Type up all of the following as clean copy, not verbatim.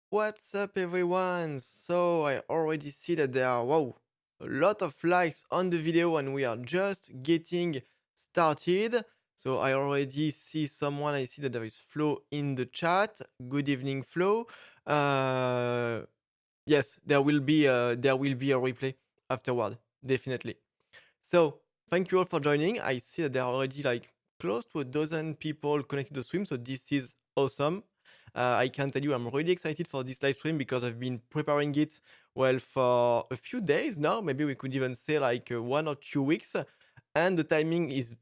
What's up, everyone? So I already see that there are a lot of likes on the video, and we are just getting started. So I already see someone. I see that there is Flo in the chat. Good evening, Flo. Uh, yes, there will be a replay afterward, definitely. So thank you all for joining. I see that there are already like close to a dozen people connected to the stream, so this is awesome. I can tell you I'm really excited for this live stream because I've been preparing it well for a few days now. Maybe we could even say like 1 or 2 weeks, and the timing is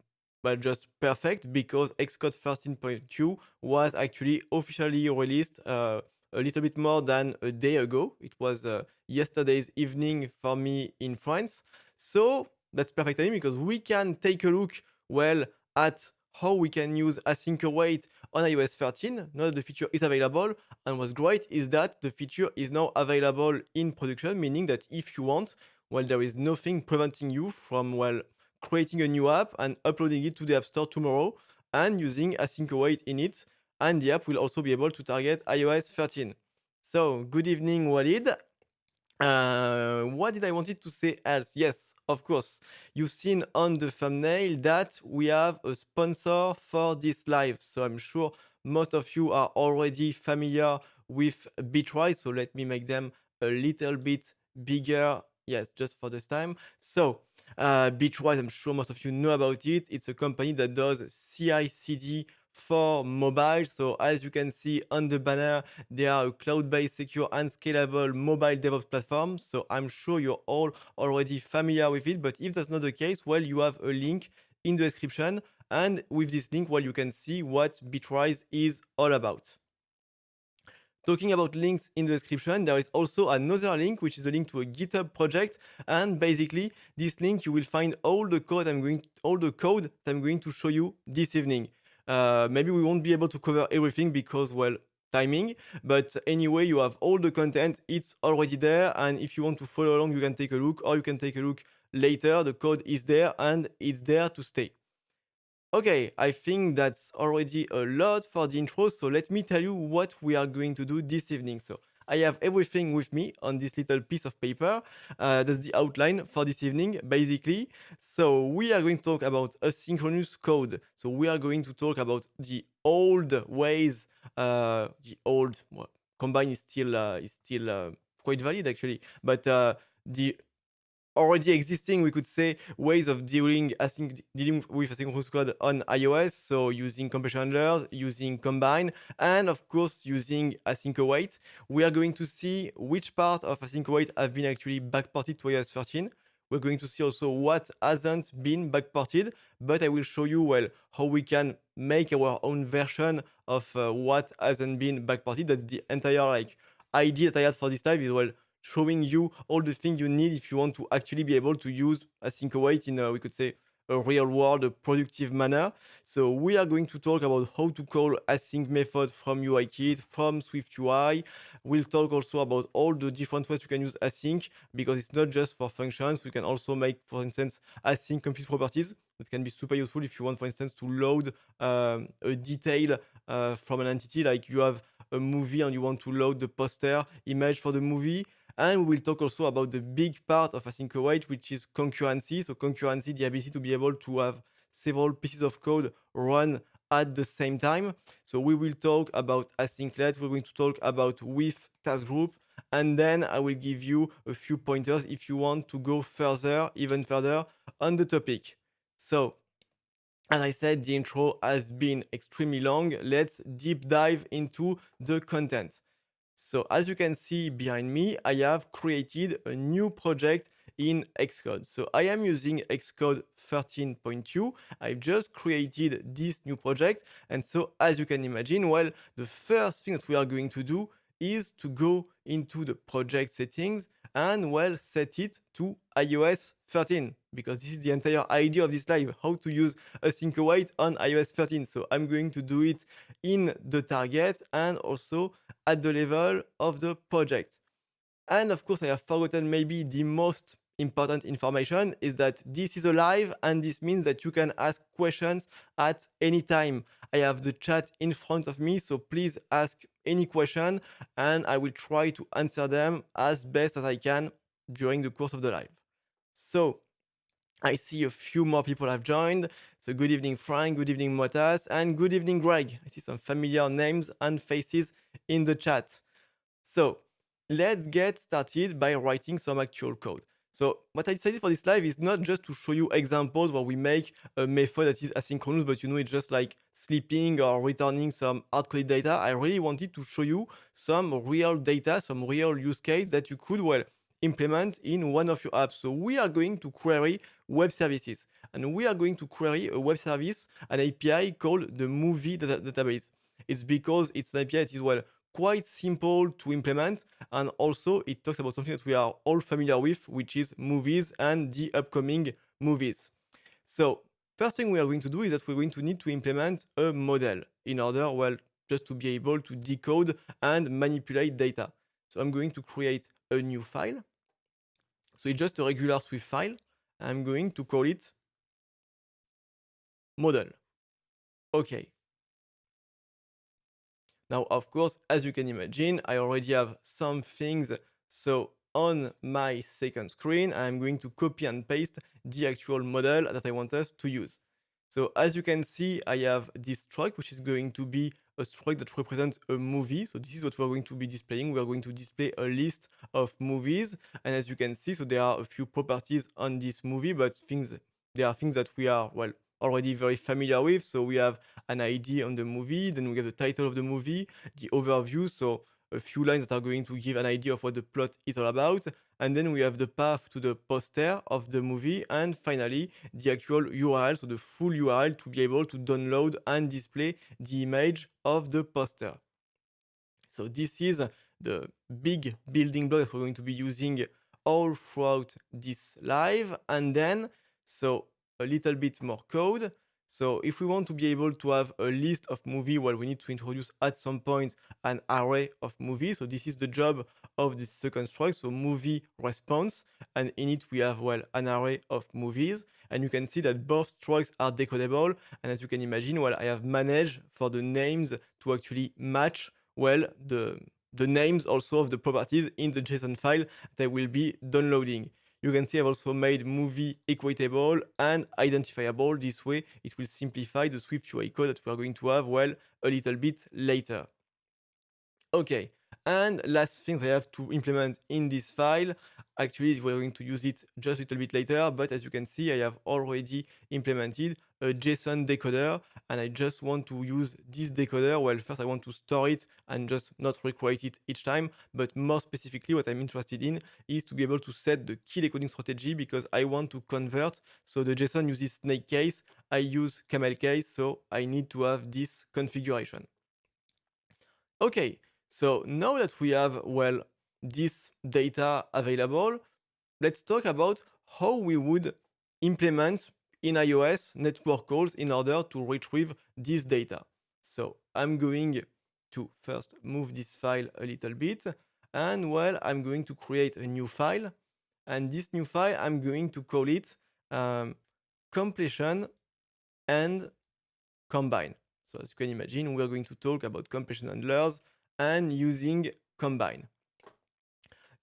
just perfect because Xcode 13.2 was actually officially released a little bit more than a day ago. It was yesterday's evening for me in France. So that's perfect timing because we can take a look at how we can use async await on iOS 13. Now that the feature is available, and what's great is that the feature is now available in production, meaning that if you want, there is nothing preventing you from creating a new app and uploading it to the App Store tomorrow and using async await in it, and the app will also be able to target iOS 13. So good evening, Walid. What did I wanted to say else? Yes, of course. You've seen on the thumbnail that we have a sponsor for this live. So I'm sure most of you are already familiar with Bitwise. So let me make them a little bit bigger. Yes, just for this time. So Bitwise, I'm sure most of you know about it. It's a company that does CI/CD for mobile. So as you can see on the banner, they are a cloud-based, secure, and scalable mobile DevOps platform. So I'm sure you're all already familiar with it. But if that's not the case, you have a link in the description. And with this link, you can see what Bitwise is all about. Talking about links in the description, there is also another link, which is a link to a GitHub project. And basically, this link you will find all the code that I'm going to show you this evening. Maybe we won't be able to cover everything because timing. But anyway, you have all the content. It's already there, and if you want to follow along, you can take a look, or you can take a look later. The code is there, and it's there to stay. Okay, I think that's already a lot for the intro, so let me tell you what we are going to do this evening. So I have everything with me on this little piece of paper. That's the outline for this evening, basically. So we are going to talk about asynchronous code. So we are going to talk about the old ways, Combine is still quite valid actually, but the already existing, we could say, ways of dealing with asynchronous code on iOS. So using compression handlers, using Combine, and of course using async await. We are going to see which part of async await have been actually backported to iOS 13. We're going to see also what hasn't been backported, but I will show you how we can make our own version of what hasn't been backported. That's the entire idea that I had for this live is showing you all the things you need if you want to actually be able to use async await in we could say a real world, a productive manner. So we are going to talk about how to call async method from UIKit, from SwiftUI. We'll talk also about all the different ways you can use async because it's not just for functions. We can also make, for instance, async compute properties that can be super useful if you want, for instance, to load a detail from an entity, like you have a movie and you want to load the poster image for the movie. And we will talk also about the big part of async await, which is concurrency. So concurrency, the ability to be able to have several pieces of code run at the same time. So we will talk about async-let. We're going to talk about with task group. And then I will give you a few pointers if you want to go further, even further on the topic. So as I said, the intro has been extremely long. Let's deep dive into the content. So as you can see behind me, I have created a new project in Xcode. So I am using Xcode 13.2. I've just created this new project. And so as you can imagine, the first thing that we are going to do is to go into the project settings and set it to iOS 13 because this is the entire idea of this live, how to use async await on iOS 13. So I'm going to do it in the target and also at the level of the project. And of course, I have forgotten maybe the most important information is that this is a live, and this means that you can ask questions at any time. I have the chat in front of me, so please ask any question, and I will try to answer them as best as I can during the course of the live. So I see a few more people have joined. So good evening, Frank. Good evening, Motas. And good evening, Greg. I see some familiar names and faces in the chat. So let's get started by writing some actual code. So what I decided for this live is not just to show you examples where we make a method that is asynchronous, but it's just like sleeping or returning some hard-coded data. I really wanted to show you some real data, some real use case that you could, well, implement in one of your apps. So we are going to query web services, and we are going to query a web service, an API called the movie database. It's because it's an API that is, well, quite simple to implement, and also it talks about something that we are all familiar with, which is movies and the upcoming movies. So first thing we are going to do is that we're going to need to implement a model in order, well, just to be able to decode and manipulate data. So I'm going to create a new file. So it's just a regular Swift file. I'm going to call it model. Okay. Now, of course, as you can imagine, I already have some things. So on my second screen, I'm going to copy and paste the actual model that I want us to use. So as you can see, I have this struct, which is going to be a struct that represents a movie. So this is what we're going to be displaying. We are going to display a list of movies. And as you can see, so there are a few properties on this movie, but there are things that we are, well, already very familiar with. So we have an ID on the movie, then we have the title of the movie, the overview, so a few lines that are going to give an idea of what the plot is all about, and then we have the path to the poster of the movie, and finally the actual URL, so the full URL to be able to download and display the image of the poster. So this is the big building block that we're going to be using all throughout this live. And then, so a little bit more code. So if we want to be able to have a list of movies, well, we need to introduce at some point an array of movies. So this is the job of the second struct, so movie response. And in it, we have, well, an array of movies. And you can see that both structs are decodable. And as you can imagine, well, I have managed for the names to actually match, well, the names also of the properties in the JSON file that will be downloading. You can see I've also made movie equatable and identifiable. This way, it will simplify the Swift UI code that we are going to have, well, a little bit later. Okay, and last thing I have to implement in this file, actually we're going to use it just a little bit later, but as you can see, I have already implemented a JSON decoder, and I just want to use this decoder. Well, first I want to store it and just not recreate it each time, but more specifically what I'm interested in is to be able to set the key decoding strategy, because I want to convert. So the JSON uses snake case, I use camel case, so I need to have this configuration. Okay, so now that we have, well, this data available, let's talk about how we would implement in iOS network calls in order to retrieve this data. So I'm going to first move this file a little bit, and, well, I'm going to create a new file, and this new file, I'm going to call it completion and combine. So as you can imagine, we're going to talk about completion handlers and using combine.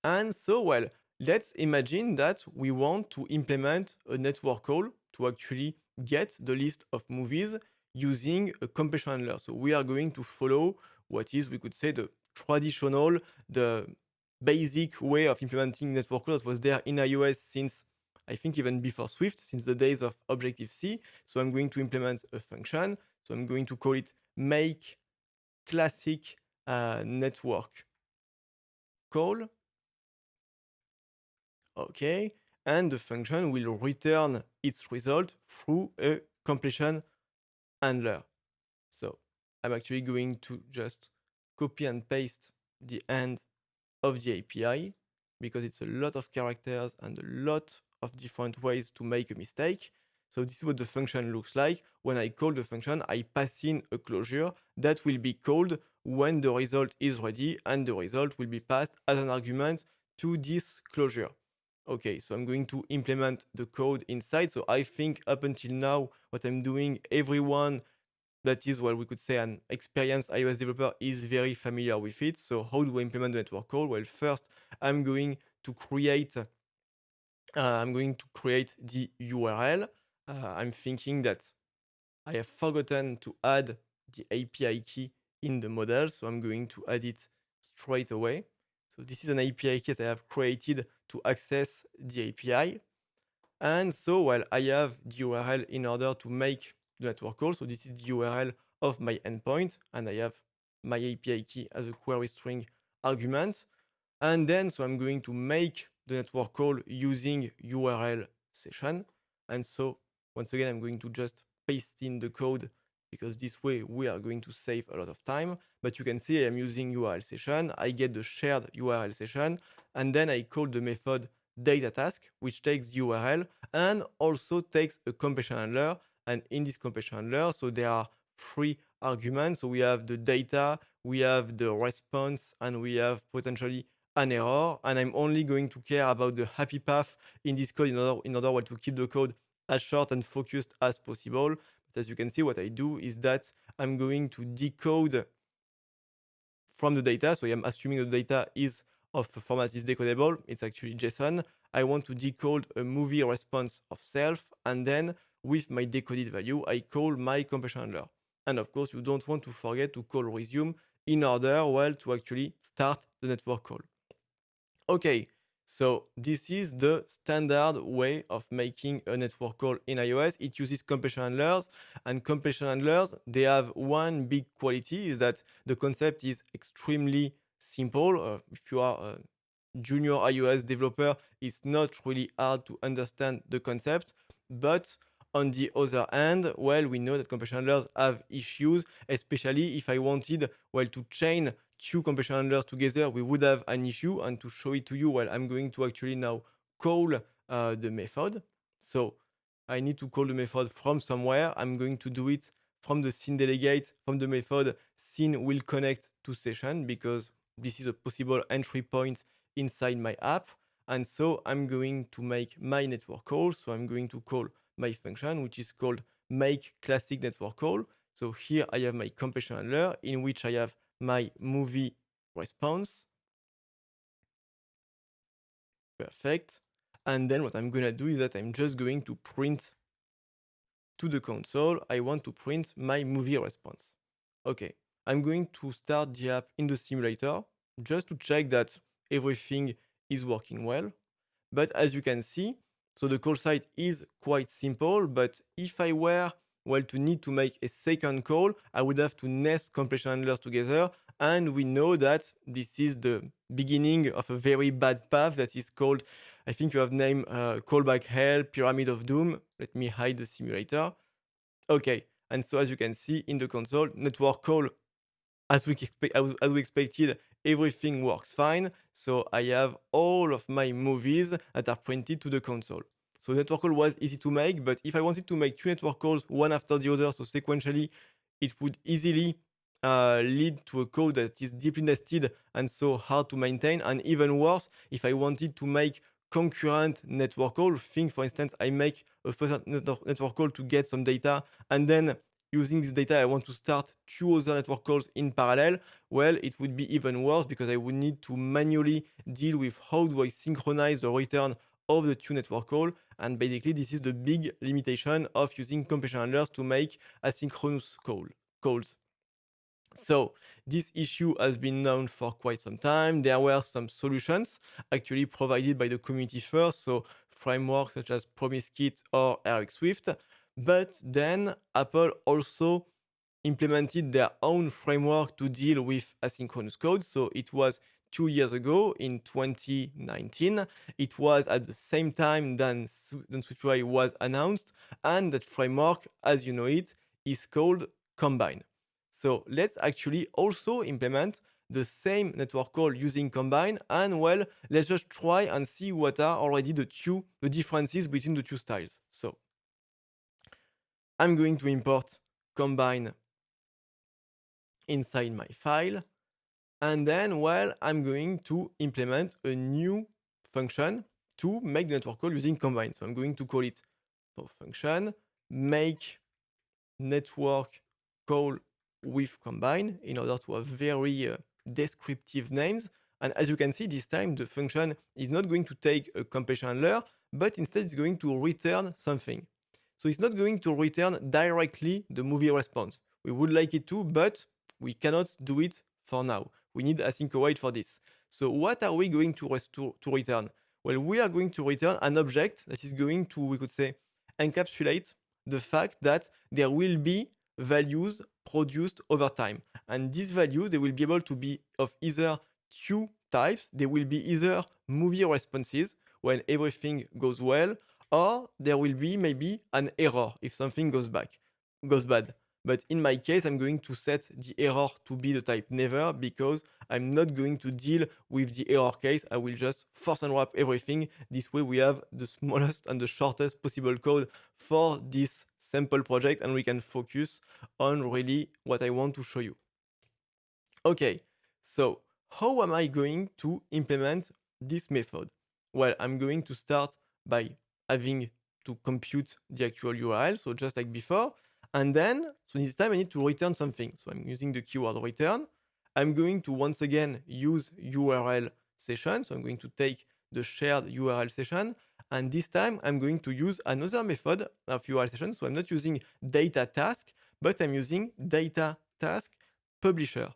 And so, well, let's imagine that we want to implement a network call to actually get the list of movies using a completion handler. So we are going to follow what is, we could say, the traditional, the basic way of implementing network call that was there in iOS since, I think, even before Swift, since the days of Objective-C. So I'm going to implement a function. So I'm going to call it make classic network call. Okay, and the function will return its result through a completion handler. So I'm actually going to just copy and paste the end of the API, because it's a lot of characters and a lot of different ways to make a mistake. So this is what the function looks like. When I call the function, I pass in a closure that will be called when the result is ready, and the result will be passed as an argument to this closure. Okay, so I'm going to implement the code inside. So I think up until now, what I'm doing, everyone that is what we could say an experienced iOS developer is very familiar with it. So how do I implement the network call? Well, first I'm going to create the URL. I'm thinking that I have forgotten to add the API key in the model, so I'm going to add it straight away. So this is an API key that I have created to access the API. And so, well, I have the URL in order to make the network call. So this is the URL of my endpoint, and I have my API key as a query string argument. And then, so I'm going to make the network call using URL session. And so, once again, I'm going to just paste in the code because this way we are going to save a lot of time. But you can see I'm using URL session. I get the shared URL session, and then I call the method data task, which takes the URL and also takes a completion handler. And in this completion handler, so there are three arguments. So we have the data, we have the response, and we have potentially an error, and I'm only going to care about the happy path in this code in order to keep the code as short and focused as possible. But as you can see, what I do is that I'm going to decode from the data. So I'm assuming the data is of a format is decodable. It's actually JSON. I want to decode a movie response of self, and then with my decoded value, I call my completion handler. And of course, you don't want to forget to call resume in order, well, to actually start the network call. Okay, so this is the standard way of making a network call in iOS. It uses completion handlers, and completion handlers, they have one big quality is that the concept is extremely simple. If you are a junior iOS developer, it's not really hard to understand the concept. But on the other hand, well, we know that completion handlers have issues, especially if I wanted, well, to chain two completion handlers together, we would have an issue. And to show it to you, well, I'm going to actually now call the method. So I need to call the method from somewhere. I'm going to do it from the scene delegate, from the method scene will connect to session, because this is a possible entry point inside my app. And so I'm going to make my network call. So I'm going to call my function, which is called make classic network call. So here I have my completion handler in which I have my movie response. Perfect. And then what I'm going to do is that I'm just going to print to the console. I want to print my movie response. Okay, I'm going to start the app in the simulator just to check that everything is working well. But as you can see, so the call site is quite simple, but if I were, well, to need to make a second call, I would have to nest completion handlers together. And we know that this is the beginning of a very bad path that is called, I think you have named callback hell, pyramid of doom. Let me hide the simulator. Okay, and so as you can see in the console, network call, as we expected, everything works fine. So I have all of my movies that are printed to the console. So network call was easy to make, but if I wanted to make two network calls, one after the other, so sequentially, it would easily lead to a code that is deeply nested and so hard to maintain. And even worse, if I wanted to make concurrent network call, think for instance, I make a first network call to get some data, and then using this data, I want to start two other network calls in parallel. Well, it would be even worse because I would need to manually deal with how do I synchronize the return of the two network call. And basically, this is the big limitation of using completion handlers to make asynchronous calls. So this issue has been known for quite some time. There were some solutions actually provided by the community first, so frameworks such as PromiseKit or Eric Swift. But then Apple also implemented their own framework to deal with asynchronous code. So it was 2 years ago in 2019. It was at the same time than SwiftUI was announced. And that framework, as you know it, is called Combine. So let's actually also implement the same network call using Combine. And well, let's just try and see what are already the differences between the two styles. So I'm going to import Combine inside my file. And then, well, I'm going to implement a new function to make the network call using Combine. So I'm going to call it function make network call with combine in order to have very descriptive names. And as you can see, this time the function is not going to take a completion handler, but instead it's going to return something. So it's not going to return directly the movie response. We would like it to, but we cannot do it for now. We need async await for this. So what are we going to return? Well, we are going to return an object that is going to, we could say, encapsulate the fact that there will be values produced over time. And these values, they will be able to be of either two types. They will be either movie responses when everything goes well, or there will be maybe an error if something goes bad. But in my case, I'm going to set the error to be the type never because I'm not going to deal with the error case. I will just force and wrap everything. This way we have the smallest and the shortest possible code for this sample project and we can focus on really what I want to show you. Okay, so how am I going to implement this method? Well, I'm going to start by having to compute the actual URL, so just like before. And then, so this time I need to return something. So I'm using the keyword return. I'm going to once again use URL session. So I'm going to take the shared URL session. And this time I'm going to use another method of URL session. So I'm not using data task, but I'm using data task publisher.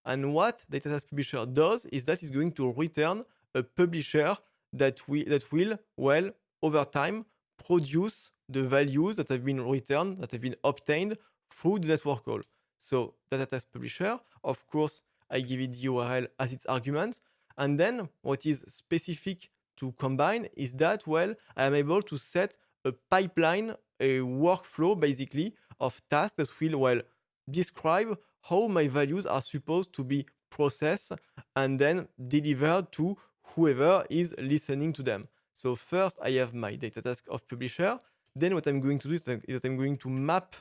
And what data task publisher does is that it's going to return a publisher that will, well, over time, produce the values that have been returned, that have been obtained through the network call. So data task publisher, of course, I give it the URL as its argument. And then what is specific to combine is that, well, I am able to set a pipeline, a workflow basically of tasks that will, well, describe how my values are supposed to be processed and then delivered to whoever is listening to them. So first I have my data task of publisher. Then what I'm going to do is that I'm going to map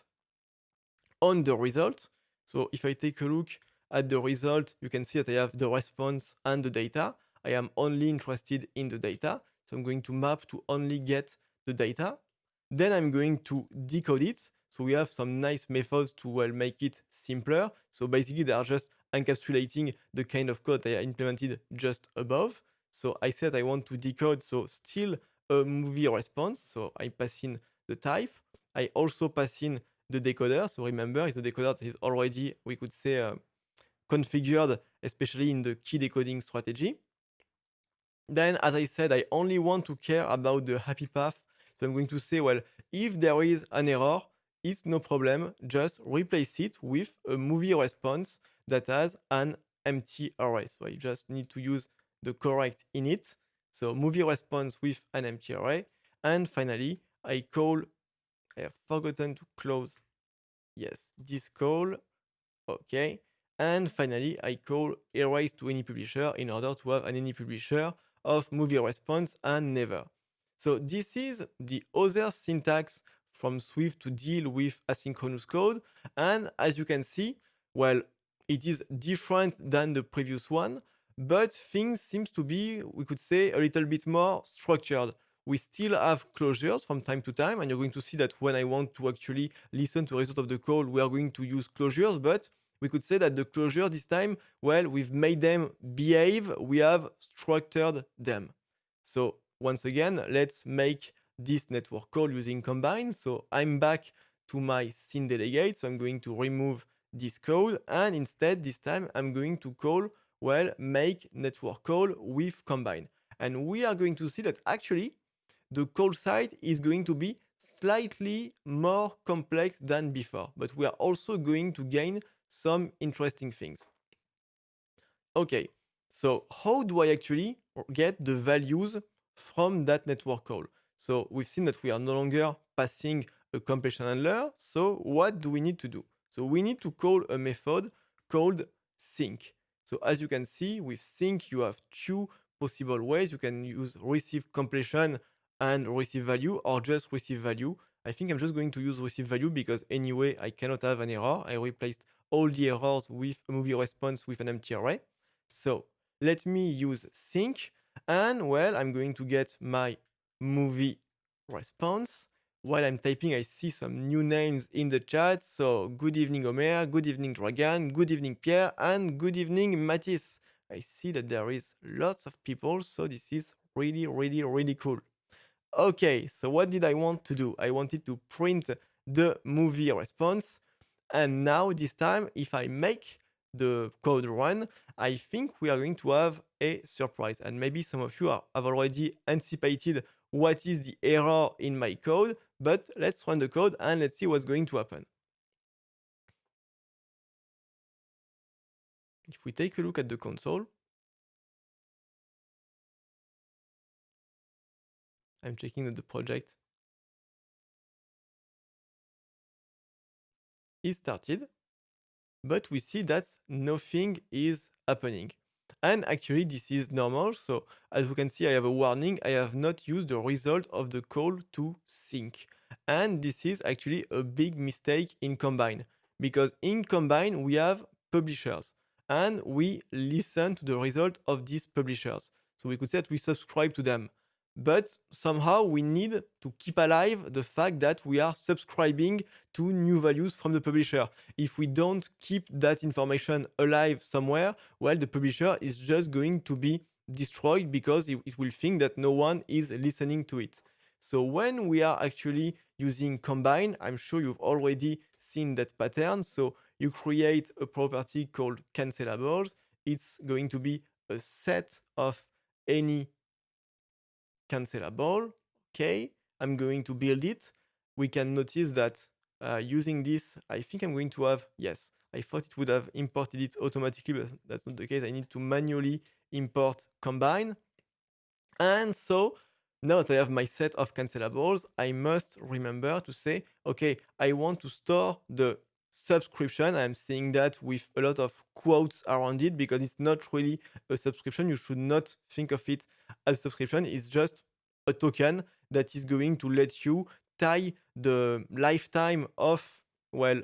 on the result. So if I take a look at the result, you can see that I have the response and the data. I am only interested in the data. So I'm going to map to only get the data. Then I'm going to decode it. So we have some nice methods to, well, make it simpler. So basically they are just encapsulating the kind of code I implemented just above. So I said I want to decode, so still a movie response. So I pass in the type. I also pass in the decoder. So remember, it's the decoder that is already, we could say, configured, especially in the key decoding strategy. Then, as I said, I only want to care about the happy path. So I'm going to say, well, if there is an error, it's no problem. Just replace it with a movie response that has an empty array. So I just need to use the correct init. So movie response with an empty array. And finally, I have forgotten to close, yes, this call. Okay. And finally, I call erase to any publisher in order to have an any publisher of movie response and never. So this is the other syntax from Swift to deal with asynchronous code. And as you can see, well, it is different than the previous one, but things seems to be, we could say, a little bit more structured. We still have closures from time to time, and you're going to see that when I want to actually listen to the result of the call, we are going to use closures, but we could say that the closure this time, well, we've made them behave, we have structured them. So once again, let's make this network call using combine. So I'm back to my scene delegate. So I'm going to remove this code. And instead, this time, I'm going to call, well, make network call with combine. And we are going to see that actually the call side is going to be slightly more complex than before. But we are also going to gain some interesting things. Okay, so how do I actually get the values from that network call? So we've seen that we are no longer passing a completion handler. So what do we need to do? So we need to call a method called sync. So as you can see, with sync, you have two possible ways. You can use receive completion and receive value, or just receive value. I think I'm just going to use receive value because anyway, I cannot have an error. I replaced all the errors with a movie response with an empty array. So let me use sync, and well, I'm going to get my movie response while I'm typing, I see some new names in the chat. So good evening, Omer, good evening, Dragan, good evening, Pierre, and good evening, Mathis. I see that there is lots of people, so this is really, really, really cool. Okay, so what did I want to do? I wanted to print the movie response. And now this time, if I make the code run, I think we are going to have a surprise. And maybe some of you have already anticipated what is the error in my code, but let's run the code and let's see what's going to happen. If we take a look at the console, I'm checking that the project is started, but we see that nothing is happening. And actually, this is normal. So as you can see, I have a warning. I have not used the result of the call to sync. And this is actually a big mistake in Combine, because in Combine, we have publishers and we listen to the result of these publishers. So we could say that we subscribe to them. But somehow we need to keep alive the fact that we are subscribing to new values from the publisher. If we don't keep that information alive somewhere, well, the publisher is just going to be destroyed because it will think that no one is listening to it. So when we are actually using Combine, I'm sure you've already seen that pattern. So you create a property called cancellables. It's going to be a set of any cancelable. Okay, I'm going to build it. We can notice that using this, I think I'm going to have, yes, I thought it would have imported it automatically, but that's not the case. I need to manually import combine. And so now that I have my set of cancellables, I must remember to say, okay, I want to store the subscription. I'm seeing that with a lot of quotes around it because it's not really a subscription. You should not think of it as a subscription. It's just a token that is going to let you tie the lifetime of, well,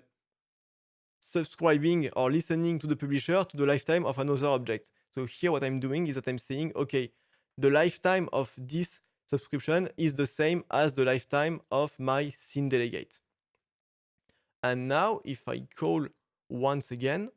subscribing or listening to the publisher to the lifetime of another object. So here what I'm doing is that I'm saying, okay, the lifetime of this subscription is the same as the lifetime of my scene delegate. And now if I call once again,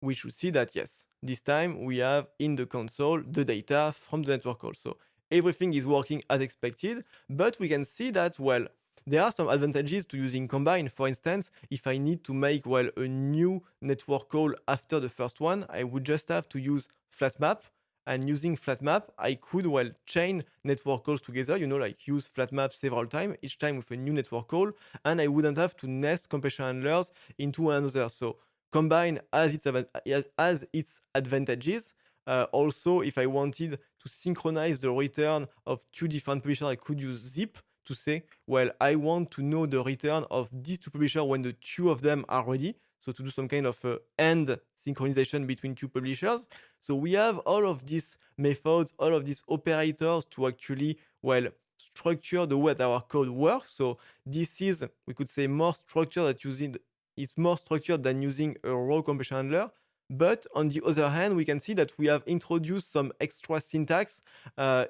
we should see that yes, this time we have in the console the data from the network call. So everything is working as expected, but we can see that, well, there are some advantages to using Combine. For instance, if I need to make, well, a new network call after the first one, I would just have to use FlatMap. And using FlatMap, I could, well, chain network calls together, like use FlatMap several times, each time with a new network call, and I wouldn't have to nest compression handlers into one another. So Combine has its advantages. Also, if I wanted to synchronize the return of two different publishers, I could use Zip to say, well, I want to know the return of these two publishers when the two of them are ready. So to do some kind of end synchronization between two publishers. So we have all of these methods, all of these operators to actually, well, structure the way that our code works. So this is, we could say, more structured that using it's more structured than using a raw compression handler. But on the other hand, we can see that we have introduced some extra syntax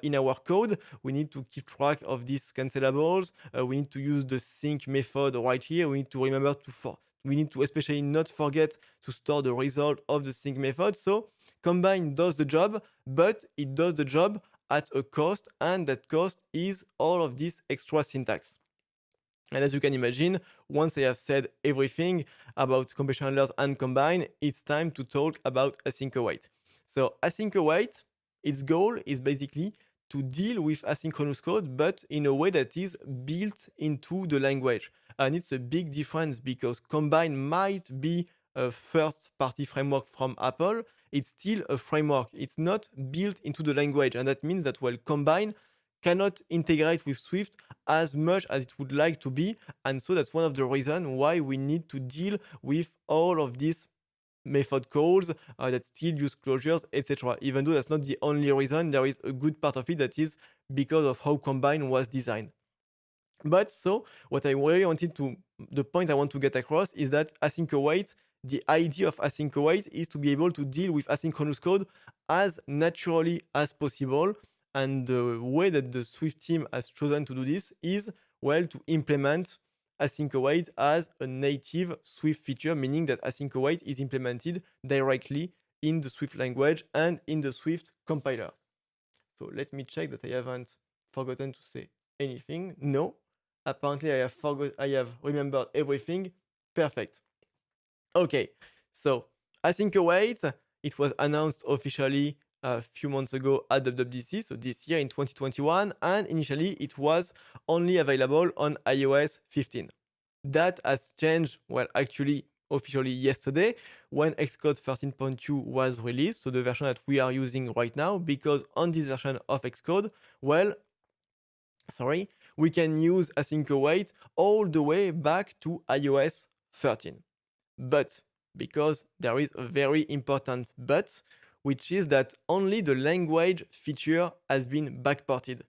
in our code. We need to keep track of these cancellables. We need to use the sync method right here. We need to remember we need to especially not forget to store the result of the sync method. So Combine does the job, but it does the job at a cost, and that cost is all of this extra syntax. And as you can imagine, once I have said everything about compression handlers and Combine, it's time to talk about async await. So async await, its goal is basically to deal with asynchronous code, but in a way that is built into the language. And it's a big difference because Combine might be a first-party framework from Apple. It's still a framework. It's not built into the language. And that means that, well, Combine cannot integrate with Swift as much as it would like to be. And so that's one of the reasons why we need to deal with all of these method calls that still use closures, etc. Even though that's not the only reason, there is a good part of it that is because of how Combine was designed. But so what I really wanted to, the point I want to get across is that async await, the idea of async await is to be able to deal with asynchronous code as naturally as possible. And the way that the Swift team has chosen to do this is, well, to implement async await as a native Swift feature, meaning that async await is implemented directly in the Swift language and in the Swift compiler. So let me check that I haven't forgotten to say anything. No, apparently I have remembered everything. Perfect. Okay, so async await, it was announced officially a few months ago at WWDC, so this year in 2021, and initially it was only available on iOS 15. That has changed, well, actually, officially yesterday when Xcode 13.2 was released, so the version that we are using right now, because on this version of Xcode, well, sorry, we can use async await all the way back to iOS 13. But because there is a very important but, which is that only the language feature has been backported.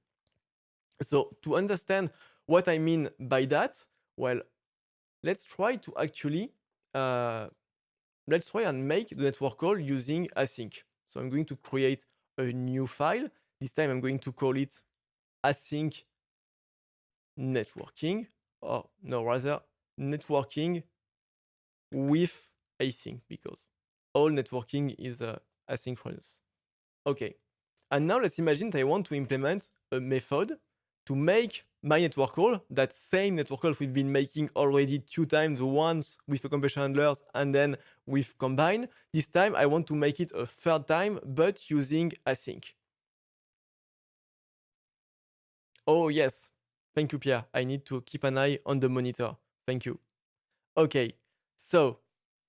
So to understand what I mean by that, well, let's try to actually let's try and make the network call using async. So I'm going to create a new file. This time I'm going to call it async networking, or no, rather networking with async, because all networking is asynchronous. Okay, and now let's imagine that I want to implement a method to make my network call, that same network call we've been making already 2 times, once with a completion handlers and then with combine. This time I want to make it a 3rd time, but using async. Oh yes, thank you, Pierre. I need to keep an eye on the monitor. Thank you. Okay, so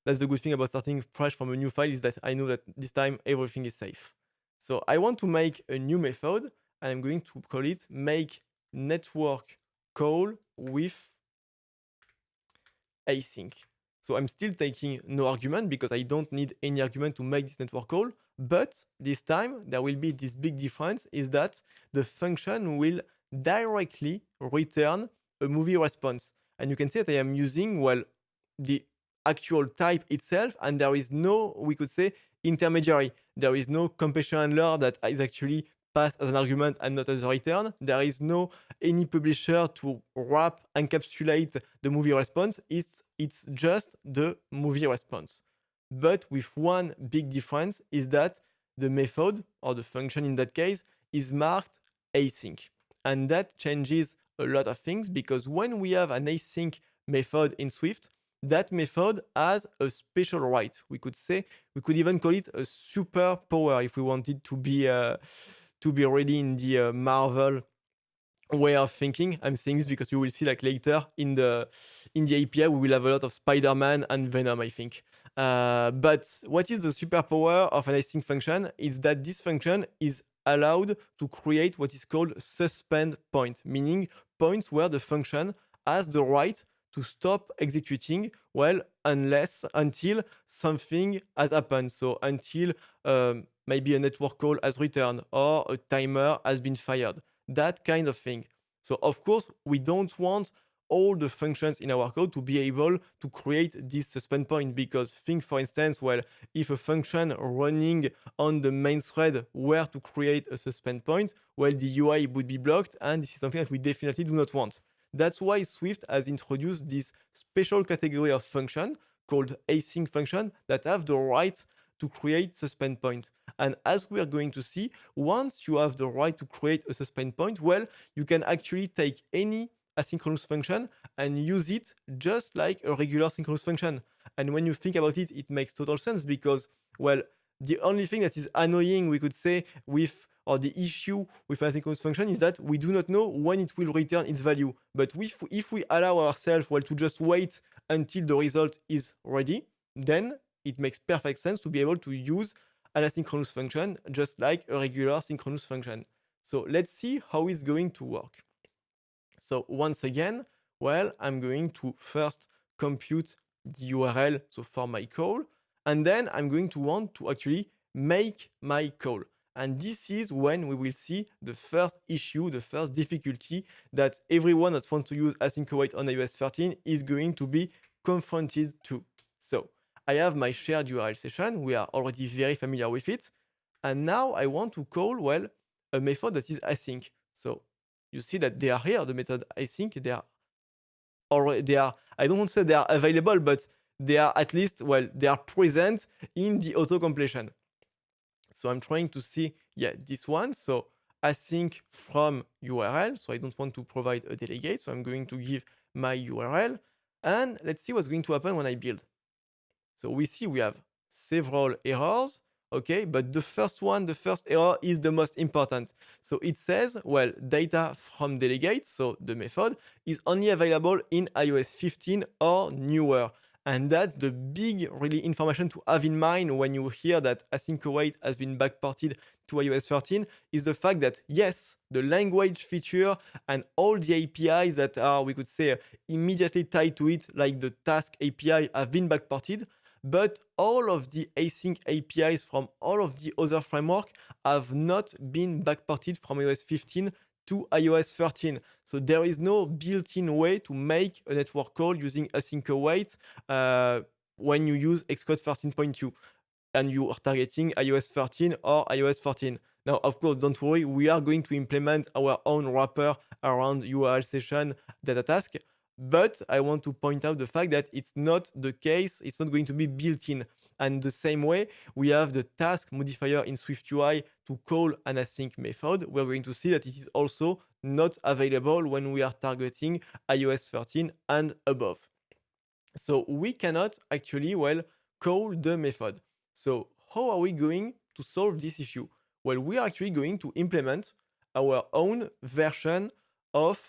that's the good thing about starting fresh from a new file, is that I know that this time everything is safe. So I want to make a new method, and I'm going to call it make network call with async. So I'm still taking no argument because I don't need any argument to make this network call. But this time there will be this big difference, is that the function will directly return a movie response. And you can see that I am using, well, the actual type itself, and there is no, we could say, intermediary. There is no completion handler that is actually passed as an argument and not as a return. There is no any publisher to wrap, encapsulate the movie response. It's just the movie response. But with one big difference, is that the method, or the function in that case, is marked async. And that changes a lot of things, because when we have an async method in Swift, that method has a special right. We could say, we could even call it a superpower if we wanted to be really in the Marvel way of thinking. I'm saying this because you will see, like, later in the API we will have a lot of Spider-Man and Venom, I think. But what is the superpower of an async function? Is that this function is allowed to create what is called suspend point, meaning points where the function has the right to stop executing, well, until something has happened. So until maybe a network call has returned or a timer has been fired, that kind of thing. So of course, we don't want all the functions in our code to be able to create this suspend point, because think, for instance, well, if a function running on the main thread were to create a suspend point, well, the UI would be blocked, and this is something that we definitely do not want. That's why Swift has introduced this special category of function called async function that have the right to create suspend point. And as we are going to see, once you have the right to create a suspend point, well, you can actually take any asynchronous function and use it just like a regular synchronous function. And when you think about it, it makes total sense, because, well, the only thing that is annoying, we could say, with, or the issue with an asynchronous function, is that we do not know when it will return its value. But if we allow ourselves, well, to just wait until the result is ready, then it makes perfect sense to be able to use an asynchronous function just like a regular synchronous function. So let's see how it's going to work. So once again, well, I'm going to first compute the URL, so for my call, and then I'm going to want to actually make my call. And this is when we will see the first issue, the first difficulty that everyone that wants to use async await on iOS 13 is going to be confronted to. So I have my shared URL session. We are already very familiar with it. And now I want to call, well, a method that is async. So you see that they are here, the method async, they are already, they are, I don't want to say they are available, but they are at least, well, they are present in the auto completion. So I'm trying to see, yeah, this one. So async from URL. So I don't want to provide a delegate. So I'm going to give my URL. And let's see what's going to happen when I build. So we see we have several errors. Okay, but the first one, the first error is the most important. So it says, well, data from delegate, so the method, is only available in iOS 15 or newer. And that's the big, really, information to have in mind when you hear that async await has been backported to iOS 13, is the fact that, yes, the language feature and all the APIs that are, we could say, immediately tied to it, like the task API, have been backported, but all of the async APIs from all of the other framework have not been backported from iOS 15 to iOS 13. So there is no built-in way to make a network call using async await when you use Xcode 13.2 and you are targeting iOS 13 or iOS 14. Now, of course, don't worry, we are going to implement our own wrapper around URL session data task, but I want to point out the fact that it's not the case, it's not going to be built in. And the same way, we have the task modifier in SwiftUI to call an async method. We're going to see that it is also not available when we are targeting iOS 13 and above. So we cannot actually, well, call the method. So how are we going to solve this issue? Well, we are actually going to implement our own version of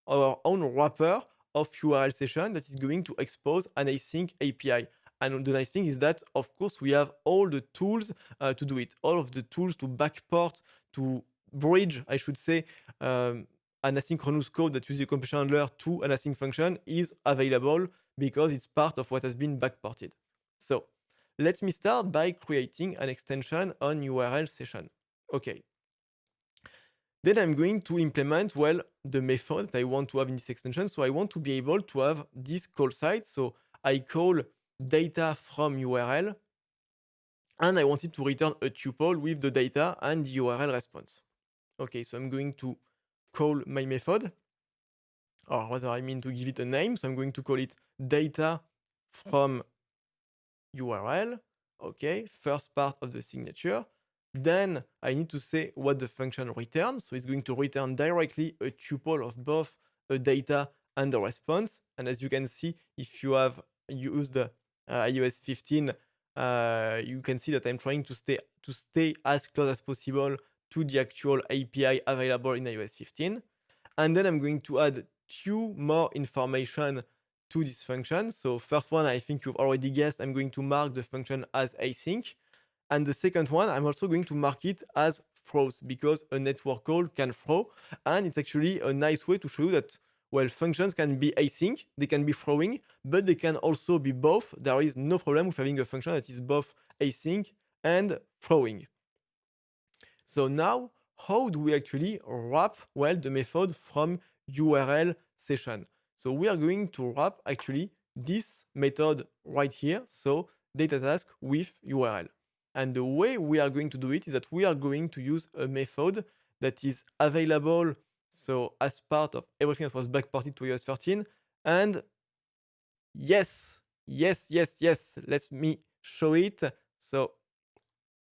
our own wrapper of URL session that is going to expose an async API. And the nice thing is that, of course, we have all the tools to do it, all of the tools to backport, to bridge, I should say, an asynchronous code that uses a completion handler to an async function is available because it's part of what has been backported. So let me start by creating an extension on URL session. Okay. Then I'm going to implement, well, the method that I want to have in this extension. So I want to be able to have this call site. So I call data from URL, and I wanted to return a tuple with the data and the URL response. Okay, so I'm going to call my method, or rather, I mean to give it a name. So I'm going to call it data from URL. Okay, first part of the signature. Then I need to say what the function returns. So it's going to return directly a tuple of both a data and the response. And as you can see, if you have used iOS 15, you can see that I'm trying to stay as close as possible to the actual API available in iOS 15. And then I'm going to add two more information to this function. So first one, I think you've already guessed, I'm going to mark the function as async. And the second one, I'm also going to mark it as throws because a network call can throw. And it's actually a nice way to show you that, well, functions can be async, they can be throwing, but they can also be both. There is no problem with having a function that is both async and throwing. So now, how do we actually wrap, well, the method from URL session? So we are going to wrap actually this method right here. So data task with URL. And the way we are going to do it is that we are going to use a method that is available, so as part of everything that was backported to iOS 13. And yes, let me show it. So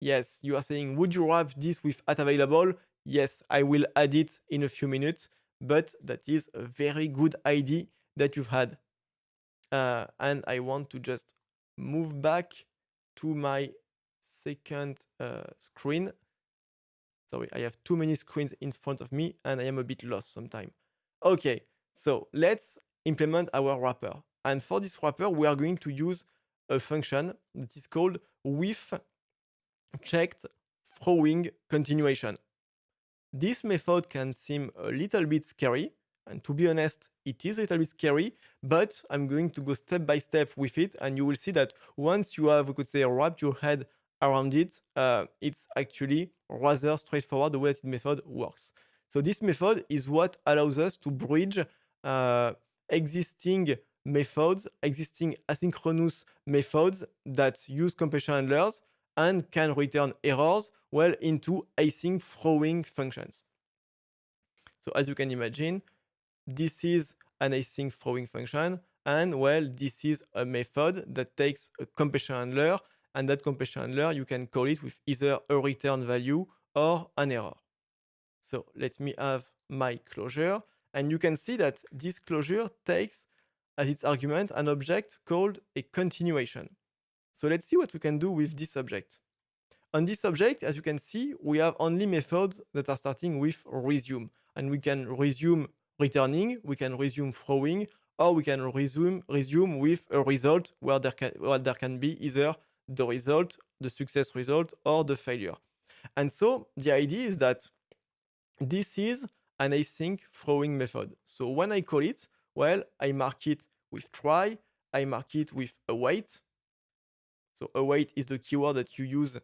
yes, you are saying, would you wrap this with @available? Yes, I will add it in a few minutes, but that is a very good idea that you've had. And I want to just move back to my second screen. Sorry, I have too many screens in front of me and I am a bit lost sometimes. Okay, so let's implement our wrapper. And for this wrapper, we are going to use a function that is called with checked throwing continuation. This method can seem a little bit scary, and to be honest, it is a little bit scary, but I'm going to go step by step with it, and you will see that once you have, we could say, wrapped your head around it, it's actually rather straightforward the way that the method works. So this method is what allows us to bridge existing methods, existing asynchronous methods that use completion handlers and can return errors well into async throwing functions. So as you can imagine, this is an async throwing function, and well, this is a method that takes a completion handler, and that completion handler, you can call it with either a return value or an error. So let me have my closure, and you can see that this closure takes as its argument an object called a continuation. So let's see what we can do with this object. On this object, as you can see, we have only methods that are starting with resume, and we can resume returning, we can resume throwing, or we can resume with a result where there can be either the result, the success result, or the failure. And so the idea is that this is an async throwing method. So when I call it, well, I mark it with try, I mark it with await. So await is the keyword that you use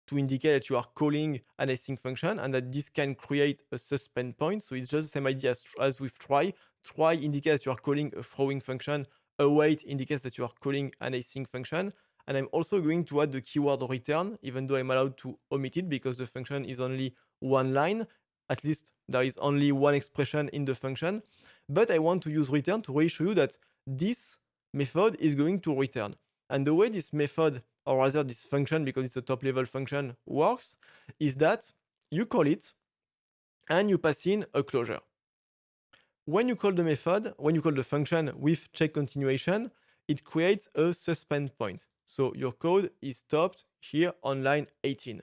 to indicate that you are calling an async function and that this can create a suspend point. So it's just the same idea as with try. Try indicates you are calling a throwing function. Await indicates that you are calling an async function. And I'm also going to add the keyword return, even though I'm allowed to omit it because the function is only one line. At least there is only one expression in the function. But I want to use return to really show you that this method is going to return. And the way this method, or rather this function, because it's a top level function, works is that you call it and you pass in a closure. When you call the method, when you call the function with check continuation, it creates a suspend point. So your code is stopped here on line 18.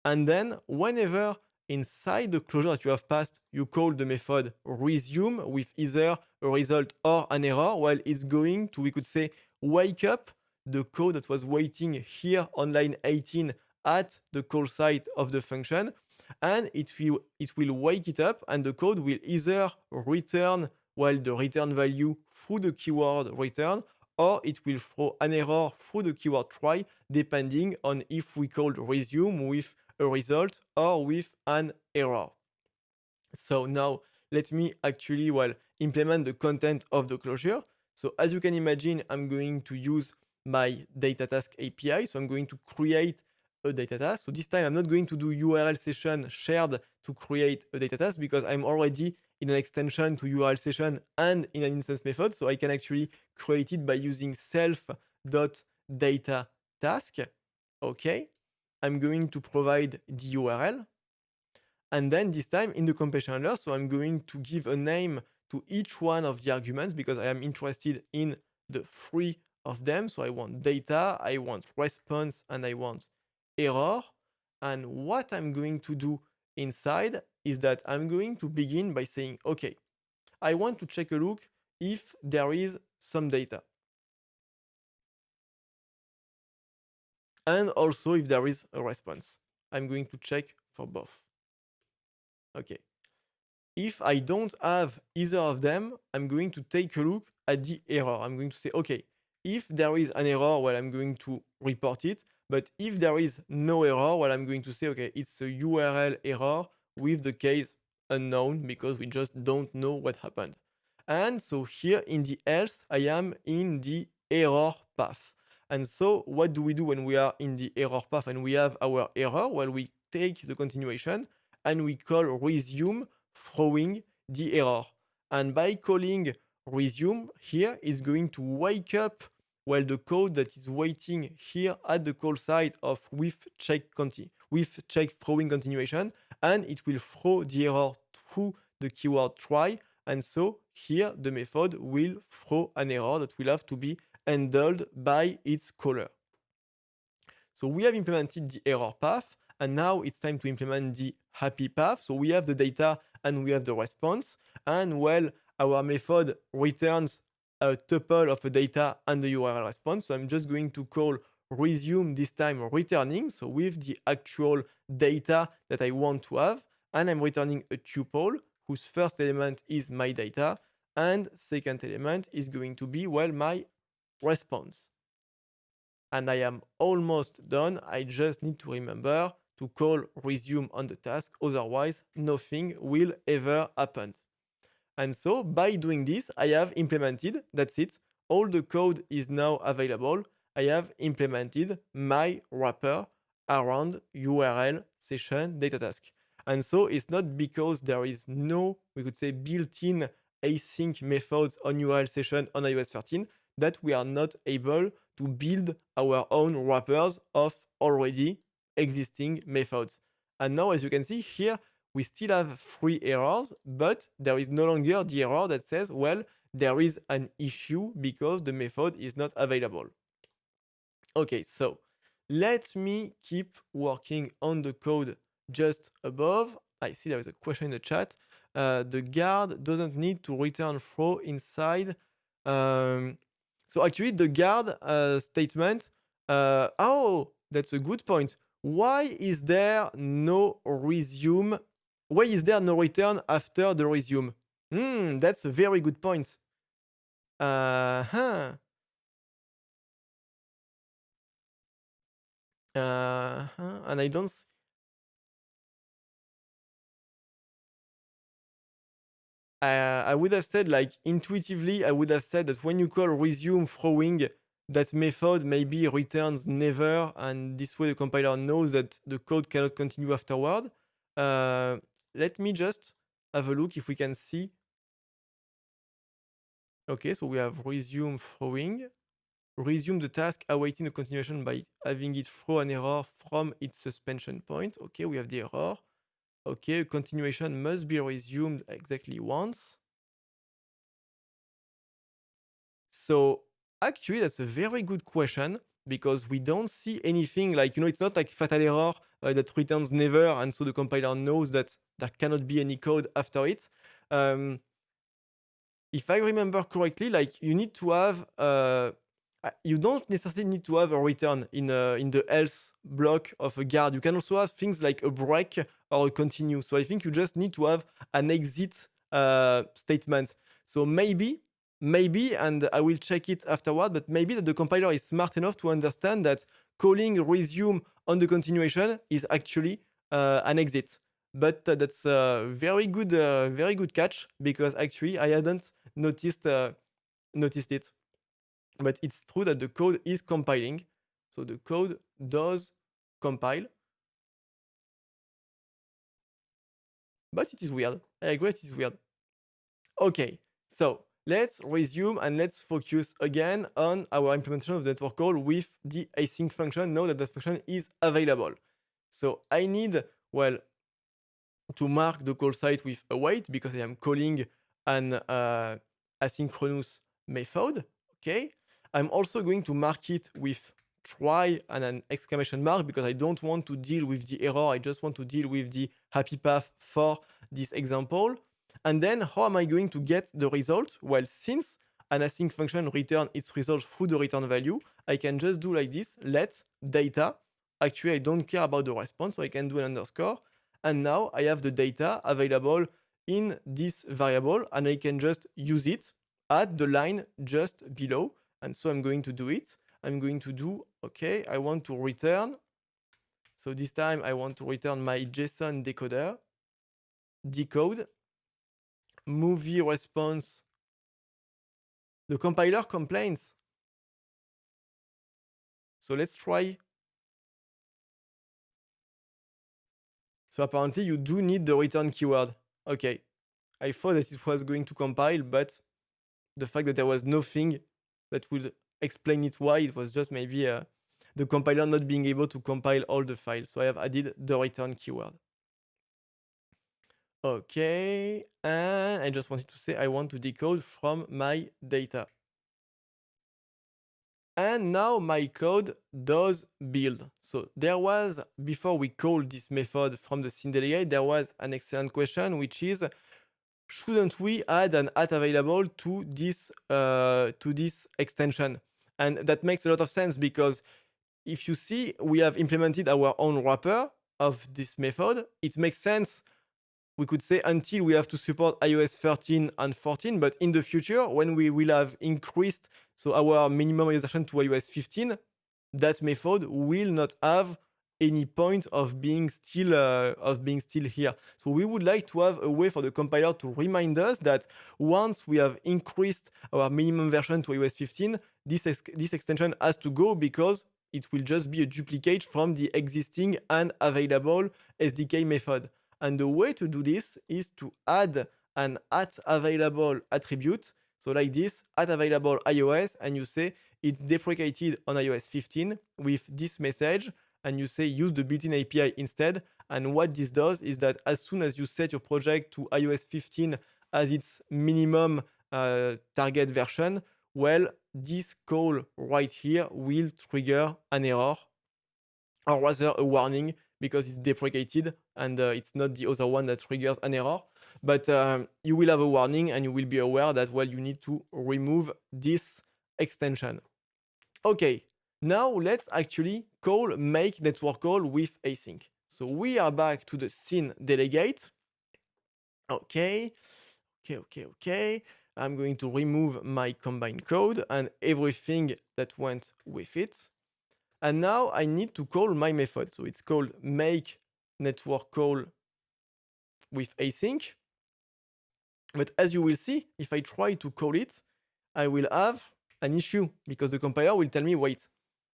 And then whenever inside the closure that you have passed, you call the method resume with either a result or an error, well, it's going to, we could say, wake up the code that was waiting here on line 18 at the call site of the function, and it will wake it up, and the code will either return, well, the return value through the keyword return, or it will throw an error through the keyword try, depending on if we called resume with a result or with an error. So now let me actually, well, implement the content of the closure. So as you can imagine, I'm going to use my data task API. So I'm going to create a data task. So this time I'm not going to do URL session shared to create a data task because I'm already in an extension to URL session and in an instance method. So I can actually create it by using self.data task. Okay. I'm going to provide the URL. And then this time in the completion handler, so I'm going to give a name to each one of the arguments because I am interested in the three of them. So I want data, I want response, and I want error. And what I'm going to do inside is that I'm going to begin by saying, okay, I want to check a look if there is some data. And also if there is a response. I'm going to check for both. Okay. If I don't have either of them, I'm going to take a look at the error. I'm going to say, okay, if there is an error, well, I'm going to report it. But if there is no error, well, I'm going to say, okay, it's a URL error with the case unknown because we just don't know what happened. And so here in the else, I am in the error path. And so what do we do when we are in the error path and we have our error? Well, we take the continuation and we call resume throwing the error. And by calling resume here is going to wake up, well, the code that is waiting here at the call site of with check throwing continuation, and it will throw the error through the keyword try. And so here the method will throw an error that will have to be handled by its caller. So we have implemented the error path, and now it's time to implement the happy path. So we have the data and we have the response, and well, our method returns a tuple of the data and the URL response. So I'm just going to call resume, this time returning, so with the actual data that I want to have, and I'm returning a tuple whose first element is my data and second element is going to be, well, my response. And I am almost done. I just need to remember to call resume on the task, otherwise nothing will ever happen. And so by doing this, I have implemented, that's it, all the code is now available. I have implemented my wrapper around URL session data task. And so it's not because there is no, we could say, built-in async methods on URL session on iOS 13 that we are not able to build our own wrappers of already existing methods. And now, as you can see here, we still have 3 errors, but there is no longer the error that says, well, there is an issue because the method is not available. Okay, so let me keep working on the code just above. I see there is a question in the chat. The guard doesn't need to return throw inside. So actually, the guard statement. Oh, that's a good point. Why is there no resume? Why is there no return after the resume? That's a very good point. Uh-huh. And I don't. I would have said, like, intuitively, I would have said that when you call resume throwing, that method maybe returns never, and this way the compiler knows that the code cannot continue afterward. Let me just have a look if we can see. Okay, so we have resume throwing. Resume the task awaiting the continuation by having it throw an error from its suspension point. Okay, we have the error. Okay, continuation must be resumed exactly once. So actually, that's a very good question because we don't see anything like, it's not like fatal error that returns never, and so the compiler knows that there cannot be any code after it. If I remember correctly, like, you need to have you don't necessarily need to have a return in the else block of a guard. You can also have things like a break or a continue. So I think you just need to have an exit statement. So maybe, and I will check it afterward, but maybe that the compiler is smart enough to understand that calling resume on the continuation is actually an exit. But that's a very good catch, because actually I hadn't noticed it. But it's true that the code is compiling. So the code does compile. But it is weird. I agree, it is weird. Okay, so let's resume and let's focus again on our implementation of the network call with the async function, now that that function is available. So I need, well, to mark the call site with await because I am calling an asynchronous method. Okay, I'm also going to mark it with try and an exclamation mark because I don't want to deal with the error. I just want to deal with the happy path for this example. And then how am I going to get the result? Well, since an async function returns its result through the return value, I can just do like this, let data. Actually, I don't care about the response, so I can do an underscore. And now I have the data available in this variable, and I can just use it at the line just below. And so I'm going to do it. I'm going to do, okay, I want to return. So this time I want to return my JSON decoder, decode, movie response. The compiler complains. So let's try. So apparently you do need the return keyword. Okay, I thought that it was going to compile, but the fact that there was nothing that would explain it why, it was just maybe the compiler not being able to compile all the files. So I have added the return keyword. Okay, and I just wanted to say I want to decode from my data. And now my code does build. So there was, before we called this method from the scene delegate, there was an excellent question, which is, shouldn't we add an at available to this extension? And that makes a lot of sense because if you see, we have implemented our own wrapper of this method. It makes sense. We could say until we have to support iOS 13 and 14, but in the future, when we will have increased our minimum iOS version to iOS 15, that method will not have any point of being still here. So we would like to have a way for the compiler to remind us that once we have increased our minimum version to iOS 15, this extension has to go because it will just be a duplicate from the existing and available SDK method. And the way to do this is to add an @available attribute. So like this, @available iOS, and you say it's deprecated on iOS 15 with this message, and you say use the built-in API instead. And what this does is that as soon as you set your project to iOS 15 as its minimum target version, well, this call right here will trigger an error, or rather a warning, because it's deprecated and it's not the other one that triggers an error. But you will have a warning and you will be aware that, well, you need to remove this extension. Okay, now let's actually call make network call with async. So we are back to the scene delegate. Okay. I'm going to remove my combine code and everything that went with it. And now I need to call my method. So it's called make network call with async. But as you will see, if I try to call it, I will have an issue because the compiler will tell me, wait,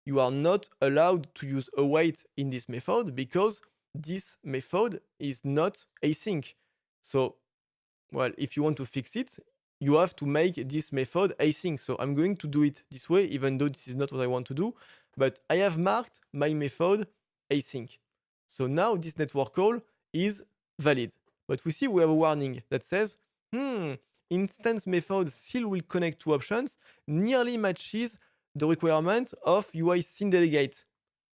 you are not allowed to use await in this method because this method is not async. So, well, if you want to fix it, you have to make this method async. So I'm going to do it this way, even though this is not what I want to do. But I have marked my method async. So now this network call is valid. But we see we have a warning that says, instance method still will connect to options, nearly matches the requirement of UI scene delegate.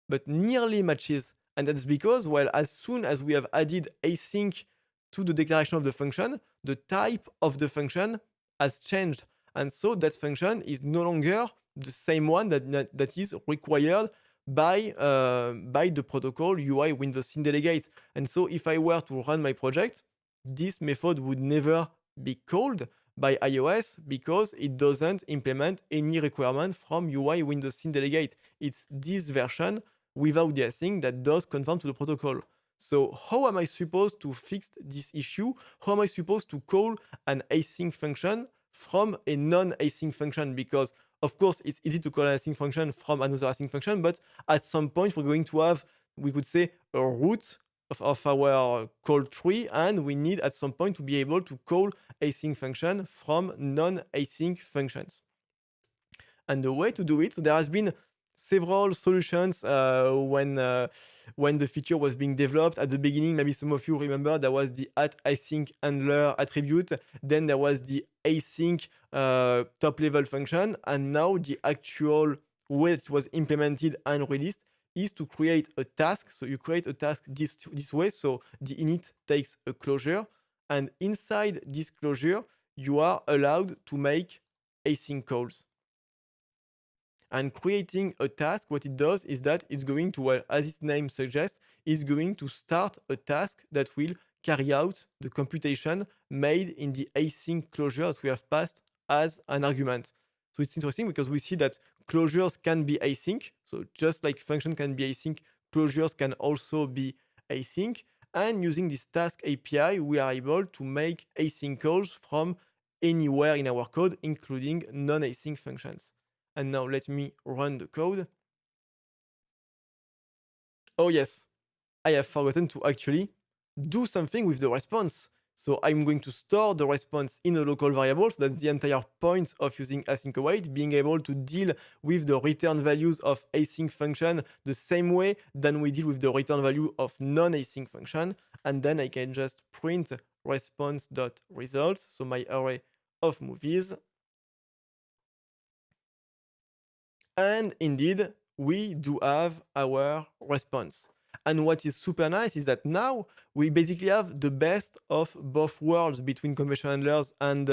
But nearly matches. And that's because, well, as soon as we have added async to the declaration of the function, the type of the function has changed. And so that function is no longer the same one that is required by the protocol UI Windows scene delegate. And so if I were to run my project, this method would never be called by iOS because it doesn't implement any requirement from UI Windows scene delegate. It's this version without the async that does conform to the protocol. So how am I supposed to fix this issue? How am I supposed to call an async function from a non-async function? Because of course it's easy to call an async function from another async function, but at some point we're going to have, we could say, a root of our call tree, and we need at some point to be able to call async function from non-async functions. And the way to do it, so there has been several solutions when the feature was being developed. At the beginning, maybe some of you remember, there was the @async handler attribute, then there was the async top level function, and now the actual way it was implemented and released is to create a task. So you create a task this way. So the init takes a closure, and inside this closure, you are allowed to make async calls. And creating a task, what it does is that it's going to, well, as its name suggests, is going to start a task that will carry out the computation made in the async closure that we have passed as an argument. So it's interesting because we see that closures can be async. So just like function can be async, closures can also be async. And using this task API, we are able to make async calls from anywhere in our code, including non-async functions. And now let me run the code. Oh yes, I have forgotten to actually do something with the response. So I'm going to store the response in a local variable. So that's the entire point of using async await, being able to deal with the return values of async function the same way than we deal with the return value of non-async function. And then I can just print response.results, so my array of movies. And indeed, we do have our response. And what is super nice is that now we basically have the best of both worlds between convention handlers and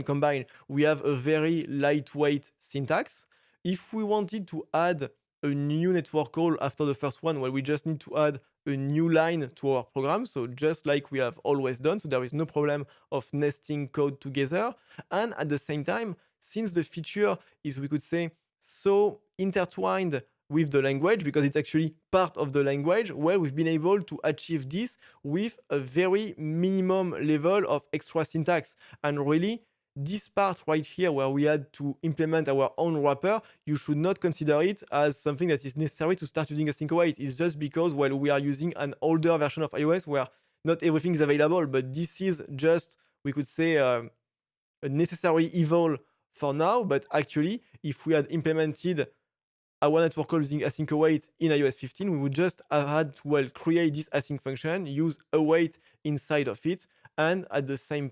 combine. We have a very lightweight syntax. If we wanted to add a new network call after the first one, well, we just need to add a new line to our program. So just like we have always done, so there is no problem of nesting code together. And at the same time, since the feature is, we could say, so intertwined with the language, because it's actually part of the language, well, we've been able to achieve this with a very minimum level of extra syntax. And really, this part right here where we had to implement our own wrapper, you should not consider it as something that is necessary to start using async await. It's just because, well, we are using an older version of iOS where not everything is available, but this is just, we could say, a necessary evil for now. But actually, if we had implemented our network call using async await in iOS 15, we would just have had to, well, create this async function, use await inside of it, and at the same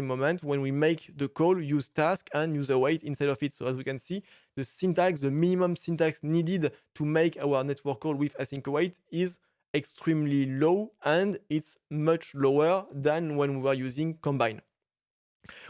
moment, when we make the call, use task and use await inside of it. So as we can see, the syntax, the minimum syntax needed to make our network call with async await is extremely low, and it's much lower than when we were using combine.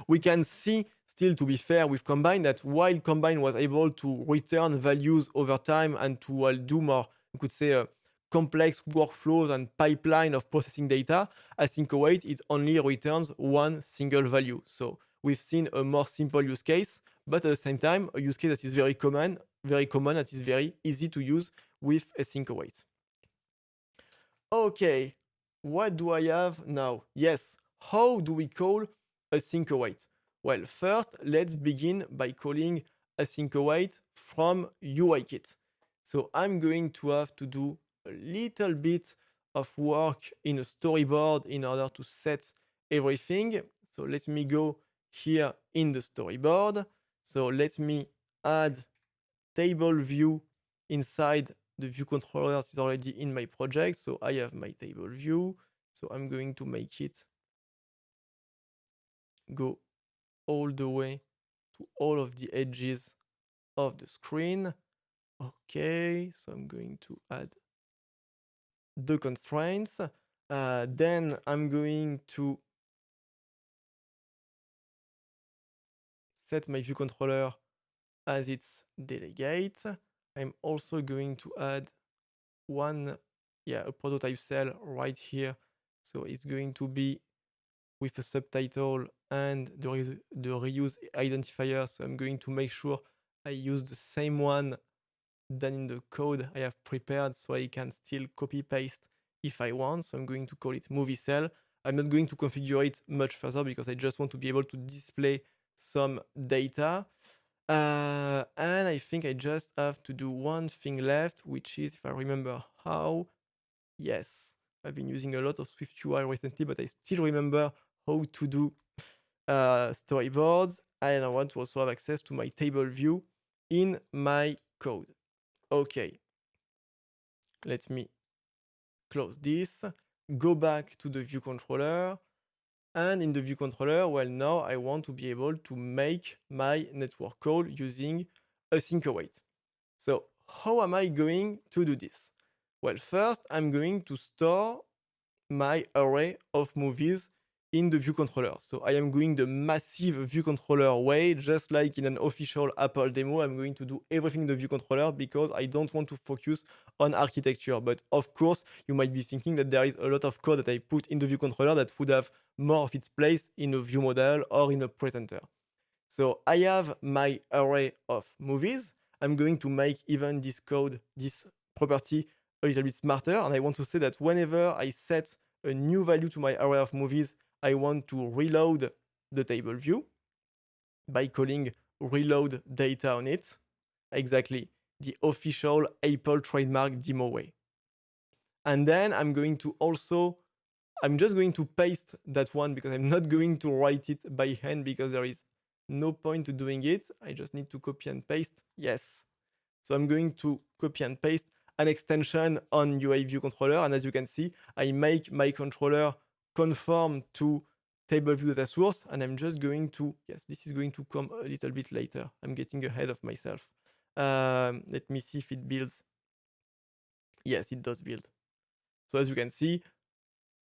We can see still, to be fair, with combine, that while combine was able to return values over time and to do more, we could say, complex workflows and pipeline of processing data, async await, it only returns one single value. So we've seen a more simple use case, but at the same time, a use case that is very common, that is very easy to use with async await. Okay, what do I have now? Yes, how do we call async await? Well, first, let's begin by calling async await from UIKit. So I'm going to have to do a little bit of work in a storyboard in order to set everything. So let me go here in the storyboard. So let me add table view inside the view controller that is already in my project. So I have my table view. So I'm going to make it go all the way to all of the edges of the screen. Okay, so I'm going to add the constraints. Then I'm going to set my view controller as its delegate. I'm also going to add a prototype cell right here. So it's going to be with a subtitle and the reuse identifier. So I'm going to make sure I use the same one than in the code I have prepared, so I can still copy paste if I want. So I'm going to call it movie cell. I'm not going to configure it much further because I just want to be able to display some data. And I think I just have to do one thing left, which is, if I remember how, yes, I've been using a lot of SwiftUI recently, but I still remember how to do storyboards. And I want to also have access to my table view in my code. Okay, let me close this, go back to the view controller. And in the view controller, well, now I want to be able to make my network call using async await. So how am I going to do this? Well, first, I'm going to store my array of movies in the view controller. So I am going the massive view controller way, just like in an official Apple demo. I'm going to do everything in the view controller because I don't want to focus on architecture. But of course, you might be thinking that there is a lot of code that I put in the view controller that would have more of its place in a view model or in a presenter. So I have my array of movies. I'm going to make even this code, this property, a little bit smarter. And I want to say that whenever I set a new value to my array of movies, I want to reload the table view by calling reload data on it. Exactly, the official Apple trademark demo way. And then I'm just going to paste that one because I'm not going to write it by hand because there is no point to doing it. I just need to copy and paste. Yes. So I'm going to copy and paste an extension on UI view controller. And as you can see, I make my controller conform to table view data source. And I'm just going to, yes, this is going to come a little bit later. I'm getting ahead of myself. Let me see if it builds. Yes, it does build. So as you can see,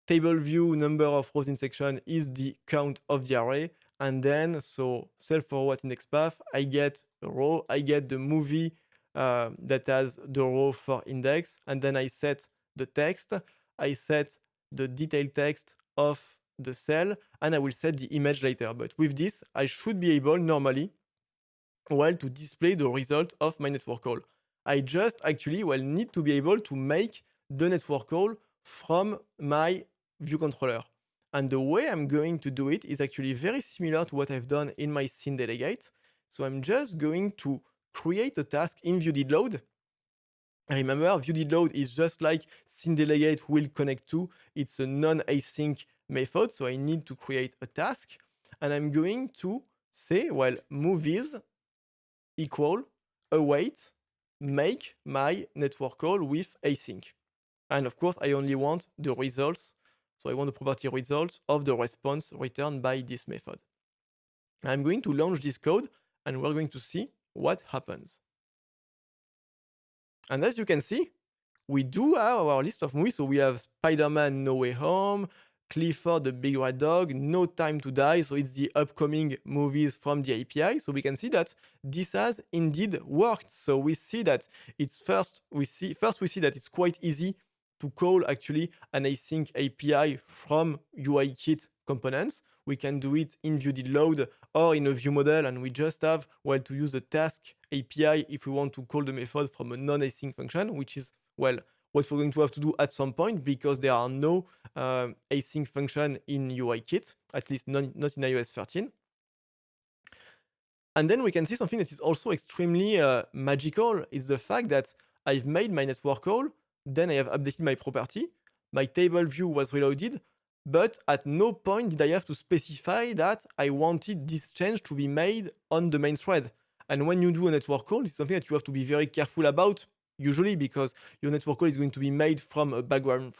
table view number of rows in section is the count of the array. And then, so self-forward index path, I get a row, I get the movie that has the row for index. And then I set the text, I set the detailed text of the cell, and I will set the image later. But with this, I should be able normally, well, to display the result of my network call. I just actually, well, need to be able to make the network call from my view controller. And the way I'm going to do it is actually very similar to what I've done in my scene delegate. So I'm just going to create a task in view did load. Remember, view_did_load is just like SceneDelegate will connect to. It's a non-async method, so I need to create a task, and I'm going to say, well, movies equal await make my network call with async. And of course, I only want the results. So I want the property results of the response returned by this method. I'm going to launch this code, and we're going to see what happens. And as you can see, we do have our list of movies. So we have Spider-Man No Way Home, Clifford the Big Red Dog, No Time to Die. So it's the upcoming movies from the API. So we can see that this has indeed worked. So we see that it's we see that it's quite easy to call actually an async API from UIKit components. We can do it in view_did_load or in a view model, and we just have, well, to use the task API if we want to call the method from a non-async function, which is, well, what we're going to have to do at some point because there are no async function in UIKit, at least not in iOS 13. And then we can see something that is also extremely magical is the fact that I've made my network call, then I have updated my property, my table view was reloaded, but at no point did I have to specify that I wanted this change to be made on the main thread. And when you do a network call, it's something that you have to be very careful about, usually because your network call is going to be made from a background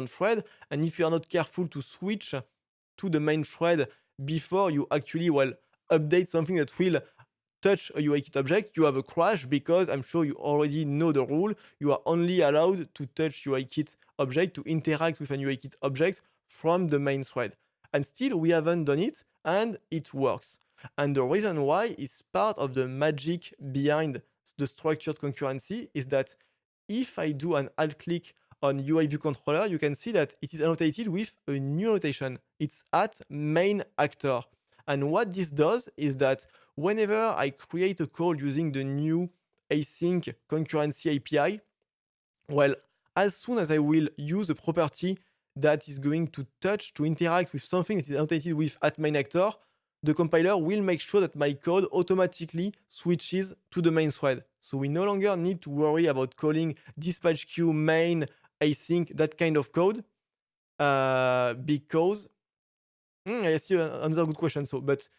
thread. And if you are not careful to switch to the main thread before you actually, well, update something that will touch a UIKit object, you have a crash because I'm sure you already know the rule. You are only allowed to touch UIKit object, to interact with an UIKit object from the main thread. And still, we haven't done it, and it works. And the reason why is part of the magic behind the structured concurrency is that if I do an alt click on UI view controller, you can see that it is annotated with a new annotation. It's at main actor. And what this does is that whenever I create a call using the new async concurrency API, well, as soon as I will use a property that is going to interact with something that is annotated with at main actor, the compiler will make sure that my code automatically switches to the main thread. So we no longer need to worry about calling dispatch queue main async, that kind of code, because I see another good question. So, but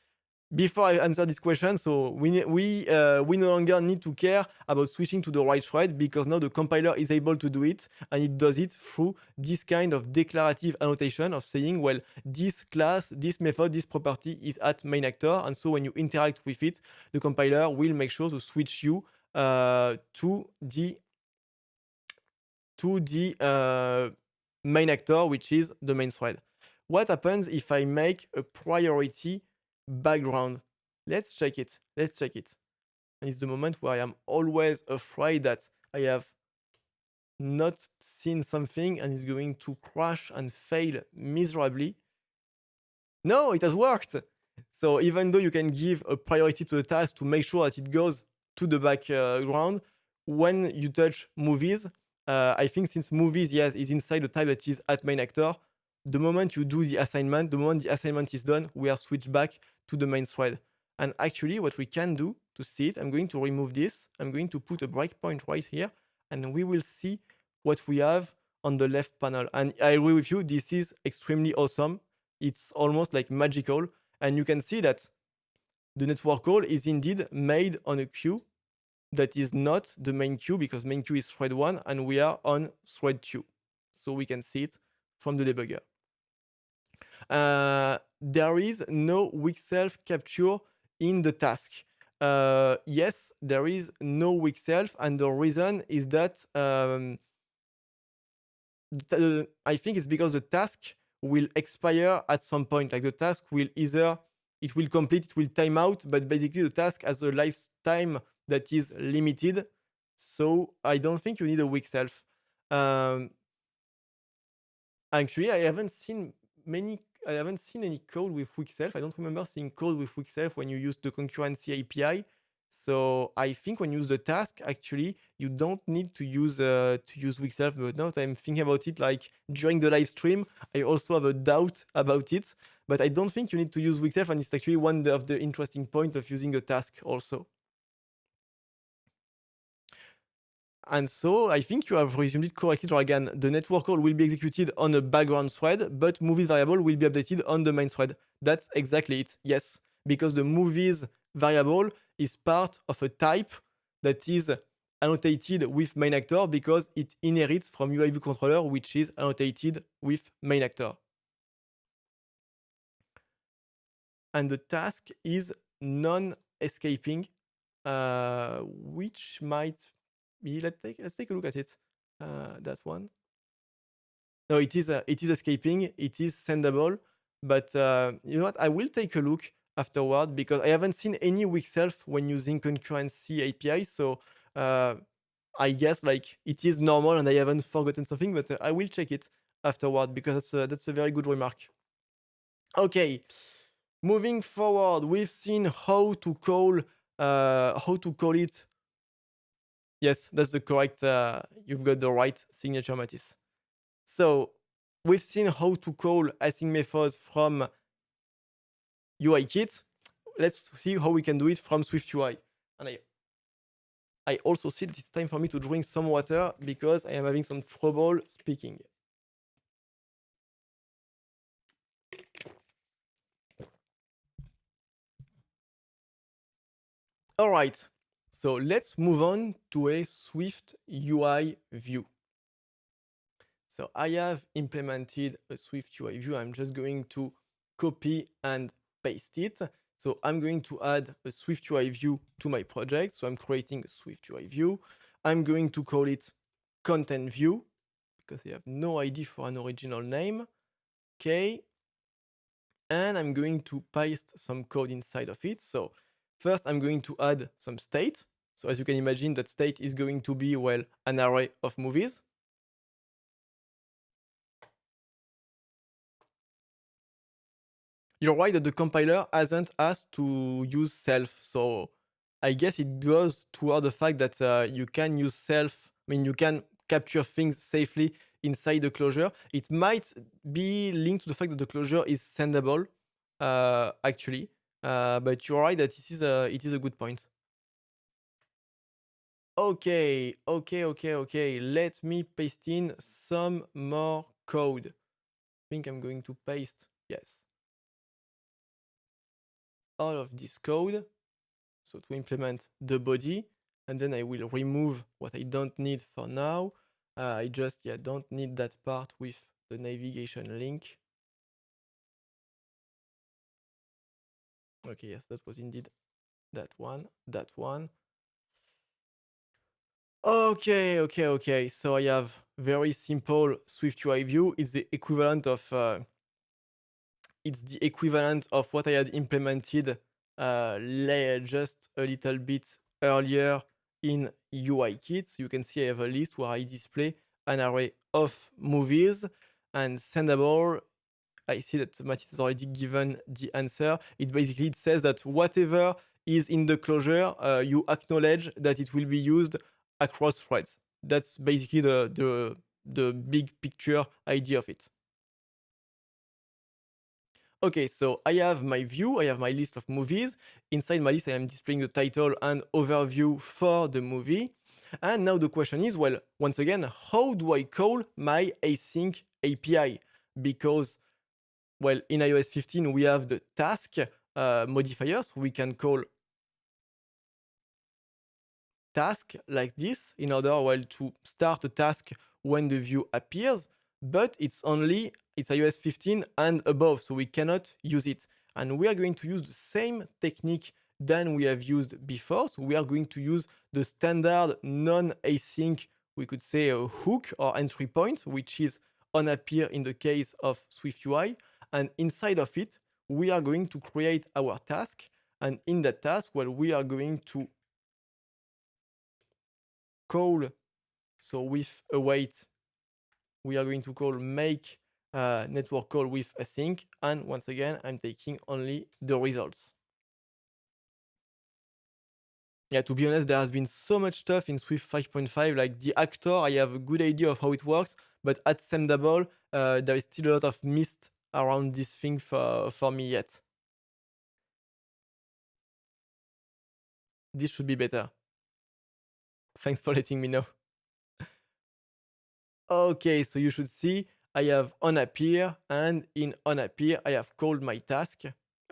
before I answer this question, so we no longer need to care about switching to the right thread because now the compiler is able to do it, and it does it through this kind of declarative annotation of saying, well, this class, this method, this property is at main actor, and so when you interact with it, the compiler will make sure to switch you to the main actor, which is the main thread. What happens if I make a priority background? Let's check it. Let's check it. And it's the moment where I am always afraid that I have not seen something and it's going to crash and fail miserably. No, it has worked. So even though you can give a priority to the task to make sure that it goes to the background, when you touch movies, I think since movies, yes, is inside the type that is at main actor, the moment you do the assignment, the moment the assignment is done, we are switched back to the main thread. And actually, what we can do to see it, I'm going to remove this. I'm going to put a breakpoint right here, and we will see what we have on the left panel. And I agree with you, this is extremely awesome. It's almost like magical. And you can see that the network call is indeed made on a queue that is not the main queue because main queue is thread 1 and we are on thread 2. So we can see it from the debugger. There is no weak self capture in the task. Yes, there is no weak self, and the reason is that I think it's because the task will expire at some point. Like the task will either it will complete, it will time out, but basically the task has a lifetime that is limited. So I don't think you need a weak self. Um, Actually, I haven't seen any code with weak self. I don't remember seeing code with weak self when you use the concurrency API. So I think when you use the task, actually, you don't need to use weak self. But now that I'm thinking about it, like during the live stream, I also have a doubt about it. But I don't think you need to use weak self, and it's actually one of the interesting points of using a task also. And so I think you have resumed it correctly, Dragan. The network call will be executed on a background thread, but movies variable will be updated on the main thread. That's exactly it. Yes, because the movies variable is part of a type that is annotated with main actor because it inherits from UI view controller, which is annotated with main actor. And the task is non-escaping, which might be, let's take a look at it. That one. No, it is escaping. It is sendable, but you know what? I will take a look afterward because I haven't seen any weak self when using concurrency API. So I guess like it is normal and I haven't forgotten something, but I will check it afterward because that's a very good remark. Okay, moving forward, we've seen how to call it. Yes, that's the correct. You've got the right signature, Matisse. So we've seen how to call async methods from UIKit. Let's see how we can do it from SwiftUI. And I also see that it's time for me to drink some water because I am having some trouble speaking. All right, so let's move on to a Swift UI view. So I have implemented a Swift UI view. I'm just going to copy and paste it. So I'm going to add a Swift UI view to my project. So I'm creating a Swift UI view. I'm going to call it content view because I have no idea for an original name. Okay. And I'm going to paste some code inside of it. So first I'm going to add some state. So as you can imagine, that state is going to be, well, an array of movies. You're right that the compiler hasn't asked to use self. So I guess it goes toward the fact that you can use self. I mean, you can capture things safely inside the closure. It might be linked to the fact that the closure is sendable, actually. But you're right that it is a good point. Okay. Let me paste in some more code. I think I'm going to paste, yes, all of this code. So to implement the body, and then I will remove what I don't need for now. I just don't need that part with the navigation link. Okay, yes, that was indeed that one. Okay. So I have very simple Swift UI view. It's the equivalent of what I had implemented just a little bit earlier in UIKit. You can see I have a list where I display an array of movies and sendable. I see that Mathis has already given the answer. It says that whatever is in the closure, you acknowledge that it will be used across threads. That's basically the big picture idea of it. Okay, so I have my view, I have my list of movies. Inside my list, I am displaying the title and overview for the movie. And now the question is, well, once again, how do I call my async API? Because, well, in iOS 15, we have the task modifier, so we can call task like this in order, well, to start a task when the view appears, but it's iOS 15 and above, so we cannot use it. And we are going to use the same technique than we have used before. So we are going to use the standard non-async, we could say a hook or entry point, which is on appear in the case of SwiftUI. And inside of it, we are going to create our task. And in that task, well, we are going to call, so with await, we are going to call make network call with async. And once again, I'm taking only the results. Yeah, to be honest, there has been so much stuff in Swift 5.5, like the actor, I have a good idea of how it works, but at Sendable, there is still a lot of mist around this thing for me yet. This should be better. Thanks for letting me know. Okay, so you should see I have onAppear, and in onAppear, I have called my task.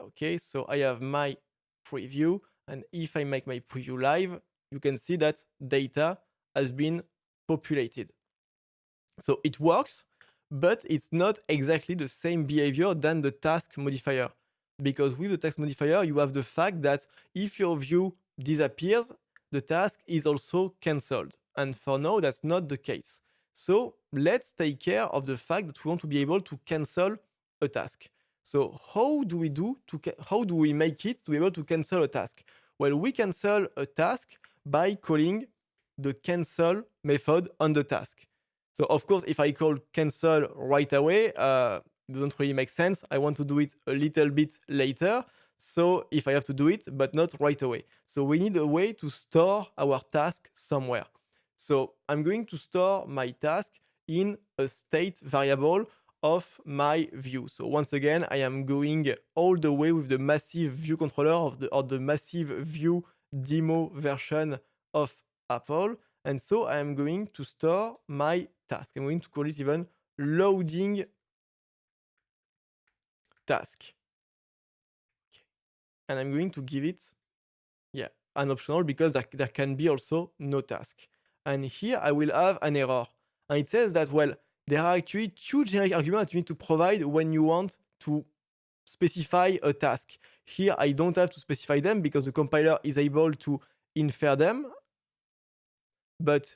Okay, so I have my preview, and if I make my preview live, you can see that data has been populated. So it works, but it's not exactly the same behavior than the task modifier. Because with the task modifier, you have the fact that if your view disappears, the task is also cancelled. And for now, that's not the case. So let's take care of the fact that we want to be able to cancel a task. So how do we make it to be able to cancel a task? Well, we cancel a task by calling the cancel method on the task. So of course, if I call cancel right away, it doesn't really make sense. I want to do it a little bit later. So if I have to do it, but not right away. So we need a way to store our task somewhere. So I'm going to store my task in a state variable of my view. So once again, I am going all the way with the massive view controller of the massive view demo version of Apple. And so I am going to store my task. I'm going to call it even loading task. Okay. And I'm going to give it, yeah, an optional because there can be also no task. And here I will have an error. And it says that, well, there are actually two generic arguments that you need to provide when you want to specify a task. Here I don't have to specify them because the compiler is able to infer them. But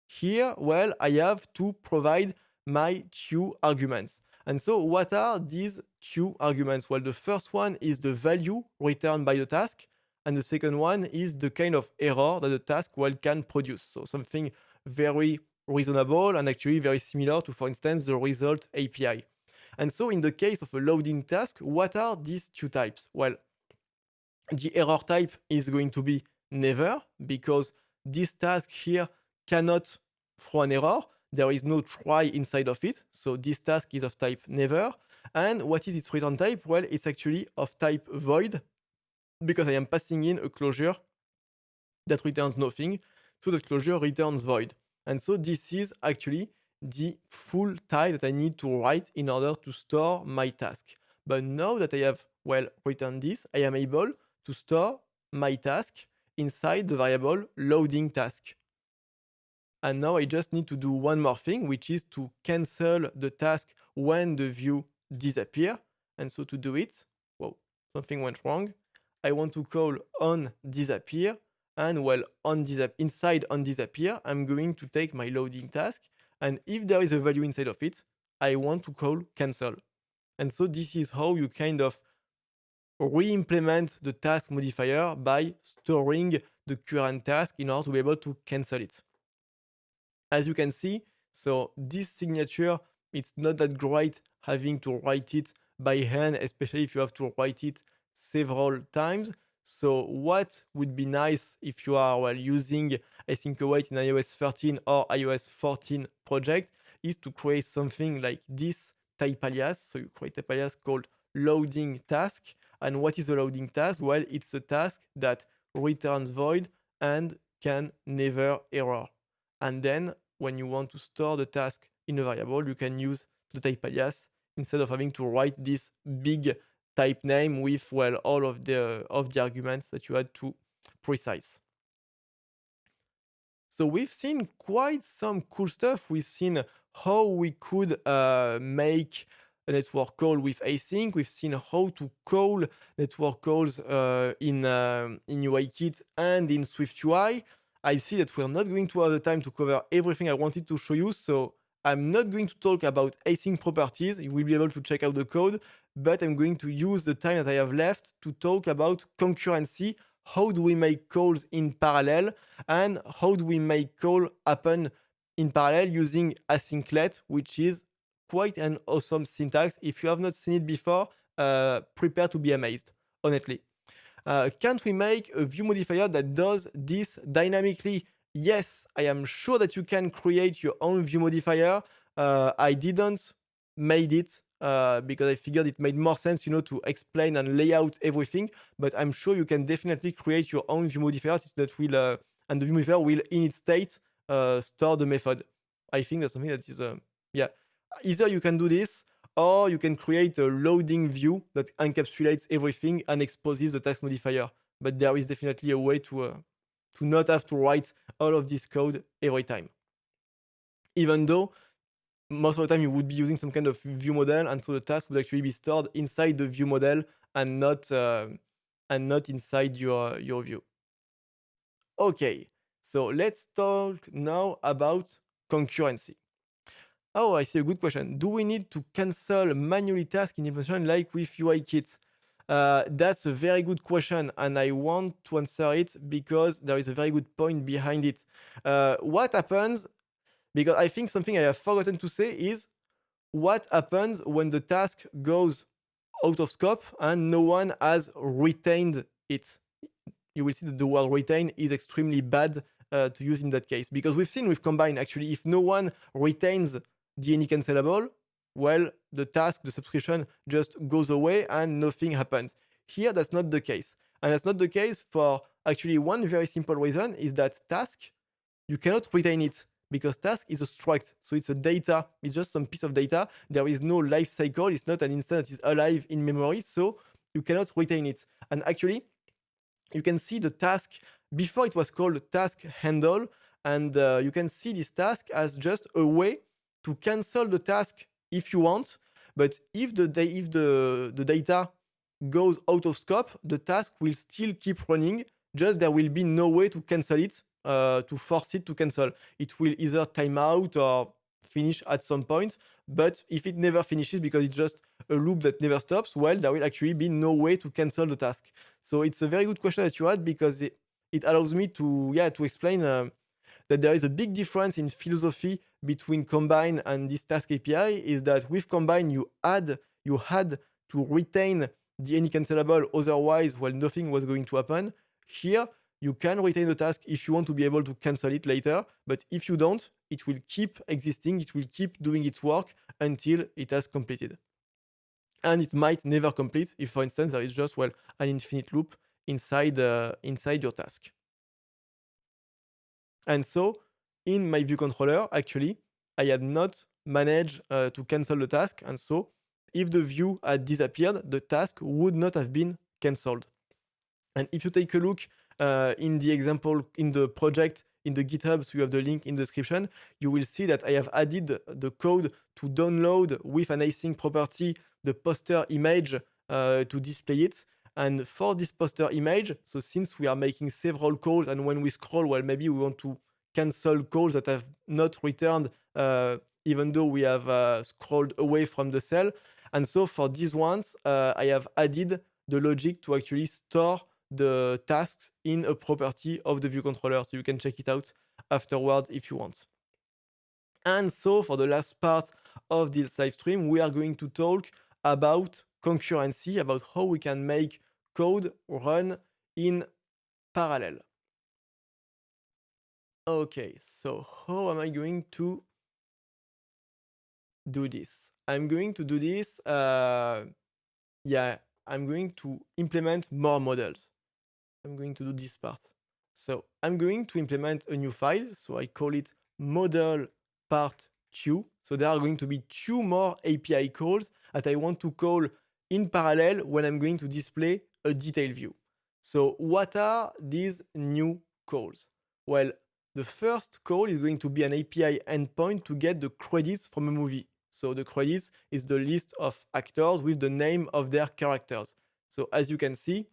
here, well, I have to provide my two arguments. And so what are these two arguments? Well, the first one is the value returned by the task. And the second one is the kind of error that the task, well, can produce. So something very reasonable and actually very similar to, for instance, the result API. And so in the case of a loading task, what are these two types? Well, the error type is going to be never, because this task here cannot throw an error. There is no try inside of it. So this task is of type never. And what is its return type? Well, it's actually of type void, because I am passing in a closure that returns nothing. So the closure returns void. And so this is actually the full type that I need to write in order to store my task. But now that I have, well, written this, I am able to store my task inside the variable loading task. And now I just need to do one more thing, which is to cancel the task when the view disappears. And so to do it, whoa, something went wrong. I want to call on disappear, and well, inside on disappear, I'm going to take my loading task, and if there is a value inside of it, I want to call cancel. And so this is how you kind of re-implement the task modifier by storing the current task in order to be able to cancel it. As you can see, so this signature, it's not that great having to write it by hand, especially if you have to write it several times. So what would be nice if you are, well, using async await in iOS 13 or iOS 14 project is to create something like this type alias. So you create a type alias called loading task. And what is a loading task? Well, it's a task that returns void and can never error. And then when you want to store the task in a variable, you can use the type alias instead of having to write this big type name with, well, all of the arguments that you had to precise. So we've seen quite some cool stuff. We've seen how we could make a network call with async. We've seen how to call network calls in UIKit and in SwiftUI. I see that we're not going to have the time to cover everything I wanted to show you, so I'm not going to talk about async properties. You will be able to check out the code, but I'm going to use the time that I have left to talk about concurrency. How do we make calls in parallel, and how do we make call happen in parallel using asynclet, which is quite an awesome syntax. If you have not seen it before, prepare to be amazed, honestly. Can't we make a view modifier that does this dynamically? Yes, I am sure that you can create your own view modifier. I didn't made it because I figured it made more sense, to explain and lay out everything. But I'm sure you can definitely create your own view modifier that will, and the view modifier will, in its state, store the method. I think that's something that is, yeah, either you can do this or you can create a loading view that encapsulates everything and exposes the task modifier. But there is definitely a way to not have to write all of this code every time. Even though most of the time you would be using some kind of view model, and so the task would actually be stored inside the view model and not inside your view. Okay, so let's talk now about concurrency. Oh, I see a good question. Do we need to cancel manually tasks in implementation like with UIKit? That's a very good question, and I want to answer it because there is a very good point behind it. What happens, because I think something I have forgotten to say is what happens when the task goes out of scope and no one has retained it. You will see that the word retain is extremely bad to use in that case, because we've seen with combine, actually, if no one retains the any cancelable, well, the task, the subscription just goes away and nothing happens. Here, that's not the case. And that's not the case for actually one very simple reason, is that task, you cannot retain it because task is a struct. So it's a data, it's just some piece of data. There is no life cycle. It's not an instance that is alive in memory. So you cannot retain it. And actually, you can see the task before it was called task handle. And you can see this task as just a way to cancel the task if you want. But if the data goes out of scope, the task will still keep running. Just there will be no way to cancel it, to force it to cancel. It will either time out or finish at some point. But if it never finishes because it's just a loop that never stops, well, there will actually be no way to cancel the task. So it's a very good question that you had, because it allows me to explain that there is a big difference in philosophy between Combine and this task API. Is that with Combine you had to retain the any cancelable, otherwise, well, nothing was going to happen. Here you can retain the task if you want to be able to cancel it later, but if you don't, it will keep existing, it will keep doing its work until it has completed. And it might never complete if, for instance, there is just, well, an infinite loop inside your task. And so in my view controller, actually, I had not managed to cancel the task. And so if the view had disappeared, the task would not have been canceled. And if you take a look in the example, in the project, in the GitHub, so you have the link in the description, you will see that I have added the code to download with an async property the poster image to display it. And for this poster image, so since we are making several calls, and when we scroll, well, maybe we want to cancel calls that have not returned, even though we have scrolled away from the cell. And so for these ones, I have added the logic to actually store the tasks in a property of the view controller. So you can check it out afterwards if you want. And so for the last part of this live stream, we are going to talk about concurrency, about how we can make code run in parallel. Okay, so how am I going to do this? I'm going to do this, I'm going to implement more models. I'm going to do this part. So I'm going to implement a new file. So I call it model part 2. So there are going to be 2 more API calls that I want to call in parallel when I'm going to display a detail view. So what are these new calls? Well, the first call is going to be an API endpoint to get the credits from a movie. So the credits is the list of actors with the name of their characters. So as you can see,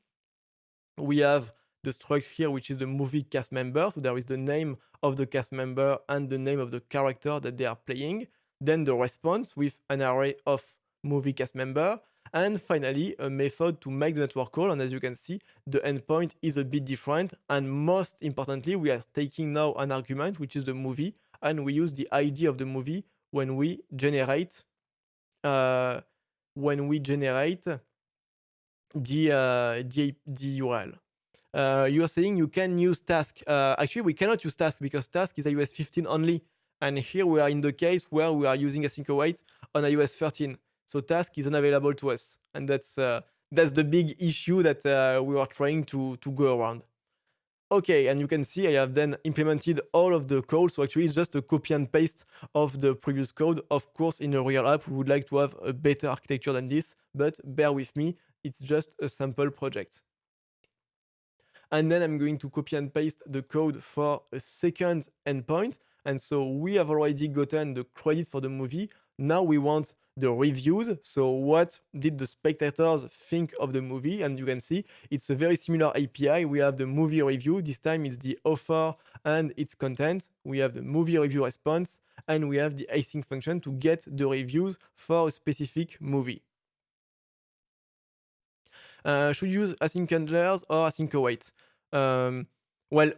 we have the struct here, which is the movie cast member. So there is the name of the cast member and the name of the character that they are playing. Then the response with an array of movie cast member. And finally, a method to make the network call. And as you can see, the endpoint is a bit different. And most importantly, we are taking now an argument, which is the movie. And we use the ID of the movie when we generate the URL. You're saying you can use task. Actually, we cannot use task because task is iOS 15 only. And here we are in the case where we are using async await on iOS 13. So task is unavailable to us. And that's the big issue that we are trying to go around. Okay, and you can see I have then implemented all of the code. So actually it's just a copy and paste of the previous code. Of course, in a real app, we would like to have a better architecture than this, but bear with me, it's just a sample project. And then I'm going to copy and paste the code for a second endpoint. And so we have already gotten the credits for the movie. Now we want the reviews. So what did the spectators think of the movie? And you can see it's a very similar API. We have the movie review. This time it's the author and its content. We have the movie review response, and we have the async function to get the reviews for a specific movie. Should you use async handlers or async await? Well,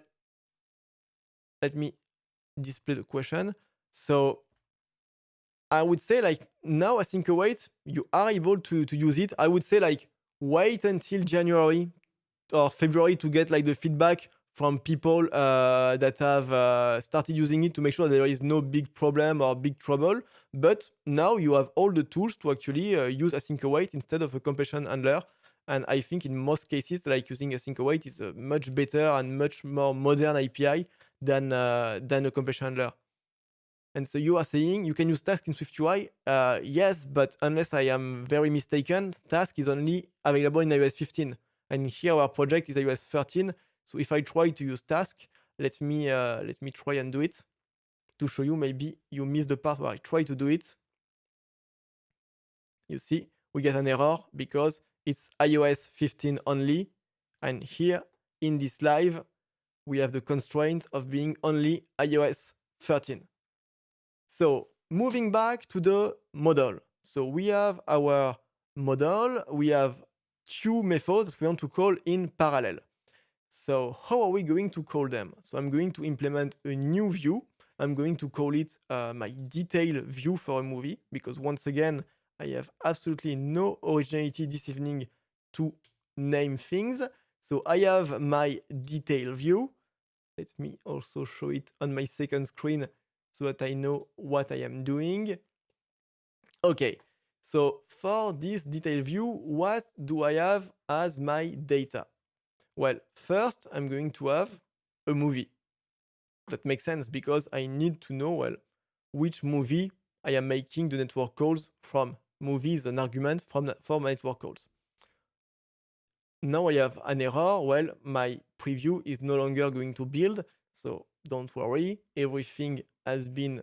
let me display the question. So I would say like now async await, you are able to use it. I would say like wait until January or February to get like the feedback from people that have started using it to make sure there is no big problem or big trouble. But now you have all the tools to actually use async await instead of a completion handler. And I think in most cases, like using async await is a much better and much more modern API than a completion handler. And so you are saying you can use Task in SwiftUI? Yes, but unless I am very mistaken, Task is only available in iOS 15. And here our project is iOS 13. So if I try to use Task, let me try and do it to show you. Maybe you missed the part where I try to do it. You see, we get an error because it's iOS 15 only. And here in this live, we have the constraint of being only iOS 13. So moving back to the model. So we have our model. We have two methods we want to call in parallel. So how are we going to call them? So I'm going to implement a new view. I'm going to call it my detail view for a movie, because once again, I have absolutely no originality this evening to name things. So I have my detail view. Let me also show it on my second screen so that I know what I am doing. Okay, so for this detail view, what do I have as my data? Well, first, I'm going to have a movie. That makes sense because I need to know, well, which movie I am making the network calls from. Movie is an argument for my network calls. Now I have an error. Well, my preview is no longer going to build. So don't worry, everything has been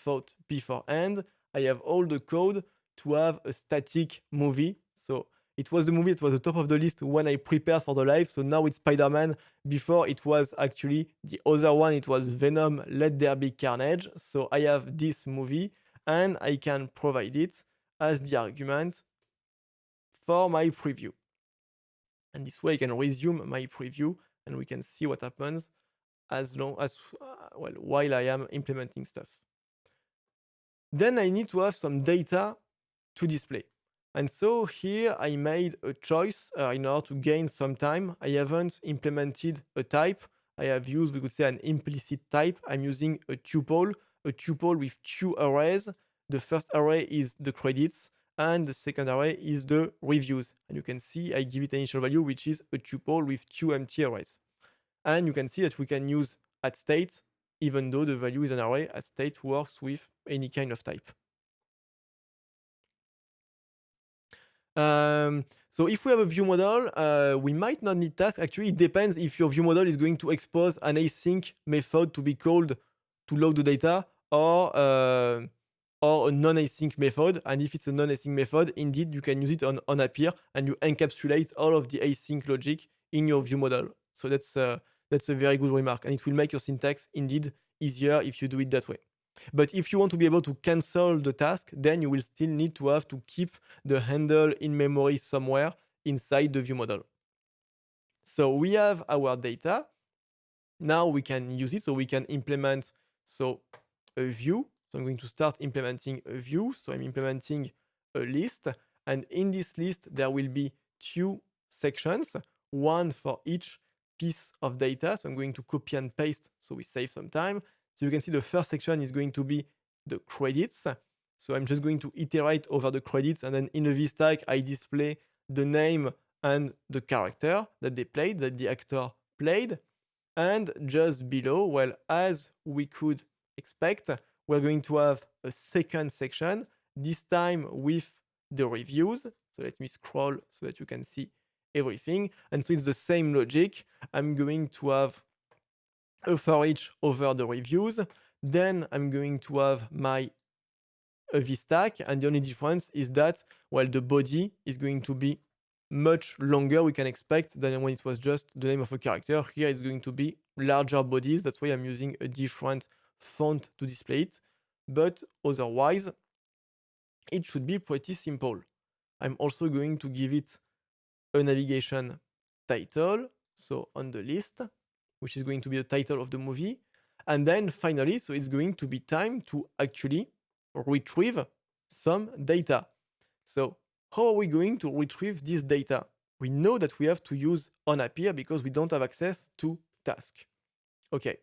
thought beforehand. I have all the code to have a static movie. So it was the movie that was the top of the list when I prepared for the live. So now it's Spider-Man. Before it was actually the other one. It was Venom, Let There Be Carnage. So I have this movie and I can provide it as the argument for my preview. And this way I can resume my preview and we can see what happens as long as, well, while I am implementing stuff. Then I need to have some data to display. And so here I made a choice in order to gain some time. I haven't implemented a type. I have used, we could say, an implicit type. I'm using a tuple with two arrays. The first array is the credits, and the second array is the reviews. And you can see I give it an initial value, which is a tuple with two empty arrays. And you can see that we can use at state, even though the value is an array. At state works with any kind of type. So if we have a view model, we might not need task. Actually, it depends if your view model is going to expose an async method to be called to load the data, or a non-async method. And if it's a non-async method, indeed, you can use it on appear, and you encapsulate all of the async logic in your view model. So that's a very good remark, and it will make your syntax indeed easier if you do it that way. But if you want to be able to cancel the task, then you will still need to have to keep the handle in memory somewhere inside the view model. So we have our data. Now we can use it, so we can implement a view. So I'm going to start implementing a view. So I'm implementing a list, and in this list there will be two sections, one for each piece of data. So I'm going to copy and paste so we save some time. So you can see the first section is going to be the credits. So I'm just going to iterate over the credits, and then in the vstack, I display the name and the character that they played, that the actor played. And just below, well, as we could expect, we're going to have a second section, this time with the reviews. So let me scroll so that you can see everything. And so it's the same logic. I'm going to have a for each over the reviews. Then I'm going to have my VStack, and the only difference is that, well, the body is going to be much longer, we can expect, than when it was just the name of a character. Here it's going to be larger bodies. That's why I'm using a different font to display it. But otherwise, it should be pretty simple. I'm also going to give it a navigation title, so on the list, which is going to be the title of the movie. And then finally, so it's going to be time to actually retrieve some data. So how are we going to retrieve this data? We know that we have to use onAppear because we don't have access to task. Okay.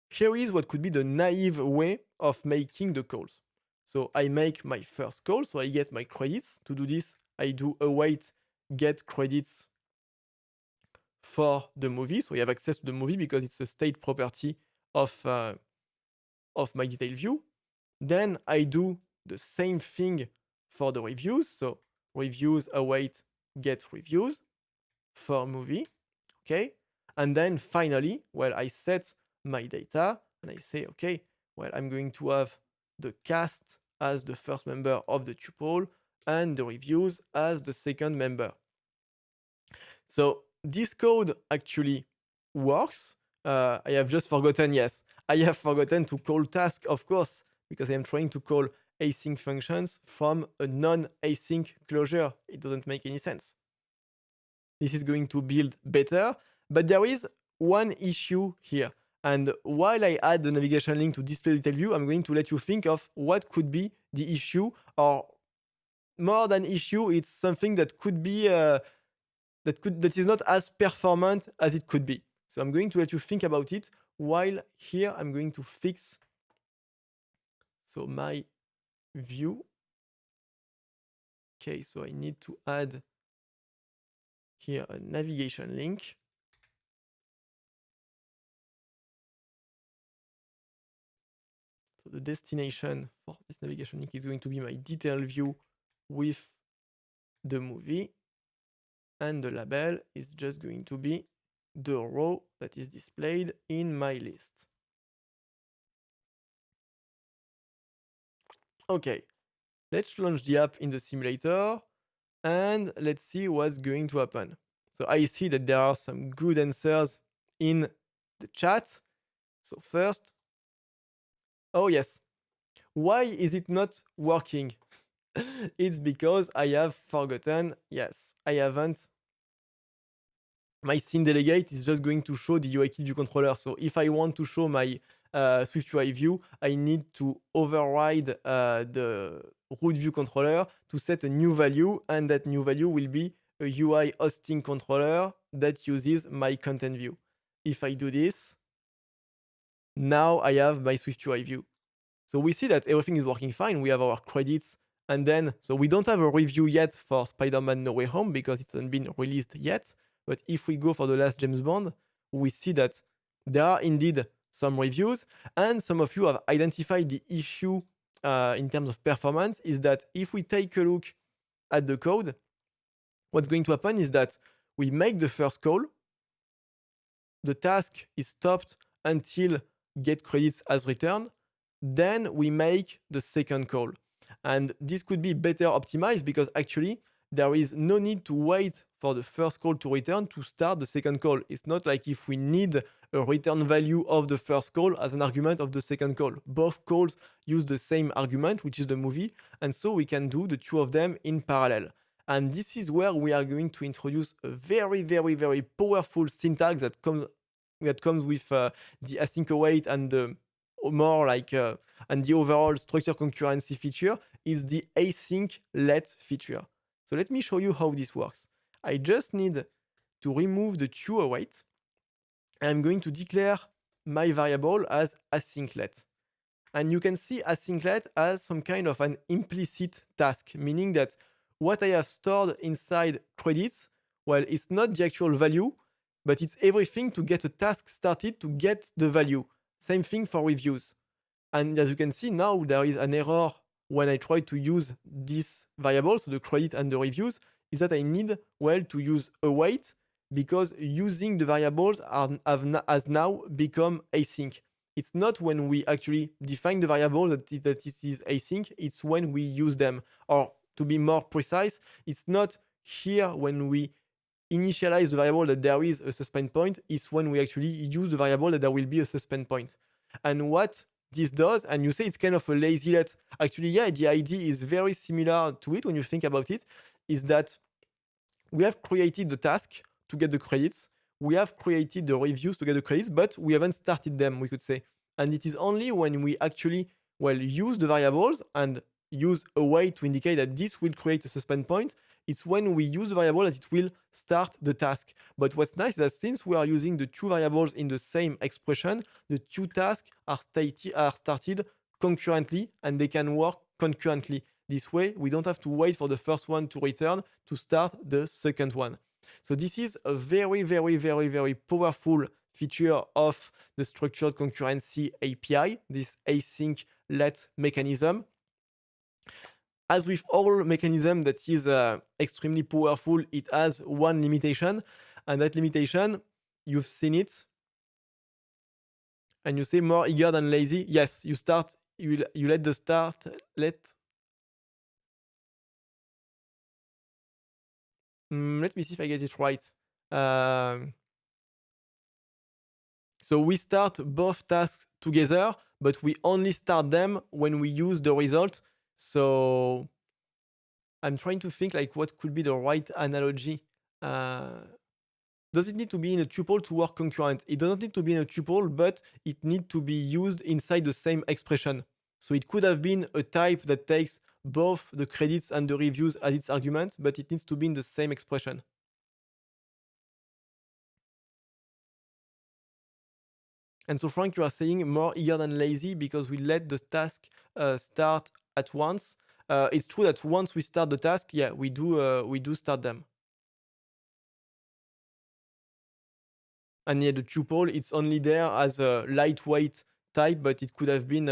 Here is what could be the naive way of making the calls. So I make my first call, so I get my credits. To do this, I do await get credits for the movie. So I have access to the movie because it's a state property of my detail view. Then I do the same thing for the reviews. So reviews await get reviews for movie. Okay. And then finally, well, I set my data and I say, okay, well, I'm going to have the cast as the first member of the tuple and the reviews as the second member. So this code actually works. I have just forgotten, yes, I have forgotten to call task, of course, because I am trying to call async functions from a non-async closure. It doesn't make any sense. This is going to build better, but there is one issue here. And while I add the navigation link to display detail view, I'm going to let you think of what could be the issue, or more than issue, it's something that could be that is not as performant as it could be. So I'm going to let you think about it, while here I'm going to fix so my view. Okay, so I need to add here a navigation link. So the destination for this navigation link is going to be my detail view with the movie. And the label is just going to be the row that is displayed in my list. Okay, let's launch the app in the simulator and let's see what's going to happen. So I see that there are some good answers in the chat. So first, oh yes, why is it not working? It's because I have forgotten. Yes, I haven't. My scene delegate is just going to show the UIKit view controller. So if I want to show my SwiftUI view, I need to override the root view controller to set a new value, and that new value will be a UI hosting controller that uses my content view. If I do this, now I have my SwiftUI view. So we see that everything is working fine. We have our credits, and then, so we don't have a review yet for Spider-Man No Way Home because it hasn't been released yet. But if we go for the last James Bond, we see that there are indeed some reviews, and some of you have identified the issue in terms of performance, is that if we take a look at the code, what's going to happen is that we make the first call, the task is stopped until get credits as returned, then we make the second call. And this could be better optimized because actually there is no need to wait for the first call to return to start the second call. It's not like if we need a return value of the first call as an argument of the second call. Both calls use the same argument, which is the movie, and so we can do the two of them in parallel. And this is where we are going to introduce a very, very, very powerful syntax that comes with the async await and the more like and the overall structure concurrency feature is the async let feature. So let me show you how this works. I just need to remove the toAwait. I'm going to declare my variable as async let. And you can see async let as some kind of an implicit task, meaning that what I have stored inside credits, well, it's not the actual value, but it's everything to get a task started to get the value. Same thing for reviews. And as you can see now, there is an error when I try to use this variable, so the credit and the reviews, is that I need, well, to use await because using the variables has now become async. It's not when we actually define the variable that it is async, it's when we use them. Or to be more precise, it's not here when we initialize the variable that there is a suspend point, it's when we actually use the variable that there will be a suspend point. And what this does, and you say it's kind of a lazy let. Actually, yeah, the idea is very similar to it when you think about it, is that we have created the task to get the credits, we have created the reviews to get the credits, but we haven't started them, we could say. And it is only when we actually, well, use the variables and use a way to indicate that this will create a suspend point, it's when we use the variable that it will start the task. But what's nice is that since we are using the two variables in the same expression, the two tasks are started concurrently and they can work concurrently. This way, we don't have to wait for the first one to return to start the second one. So this is a very, very, very, very powerful feature of the structured concurrency API, this async let mechanism. As with all mechanism that is extremely powerful, it has one limitation, and that limitation, you've seen it, and you say more eager than lazy. Yes, you let the start let. Let me see if I get it right. So we start both tasks together, but we only start them when we use the result. So I'm trying to think like what could be the right analogy. Does it need to be in a tuple to work concurrent? It doesn't need to be in a tuple, but it needs to be used inside the same expression. So it could have been a type that takes both the credits and the reviews as its argument, but it needs to be in the same expression. And so, Frank, you are saying more eager than lazy because we let the task start at once. It's true that once we start the task, yeah, we do start them. And yeah, the tuple, it's only there as a lightweight type, but it could have been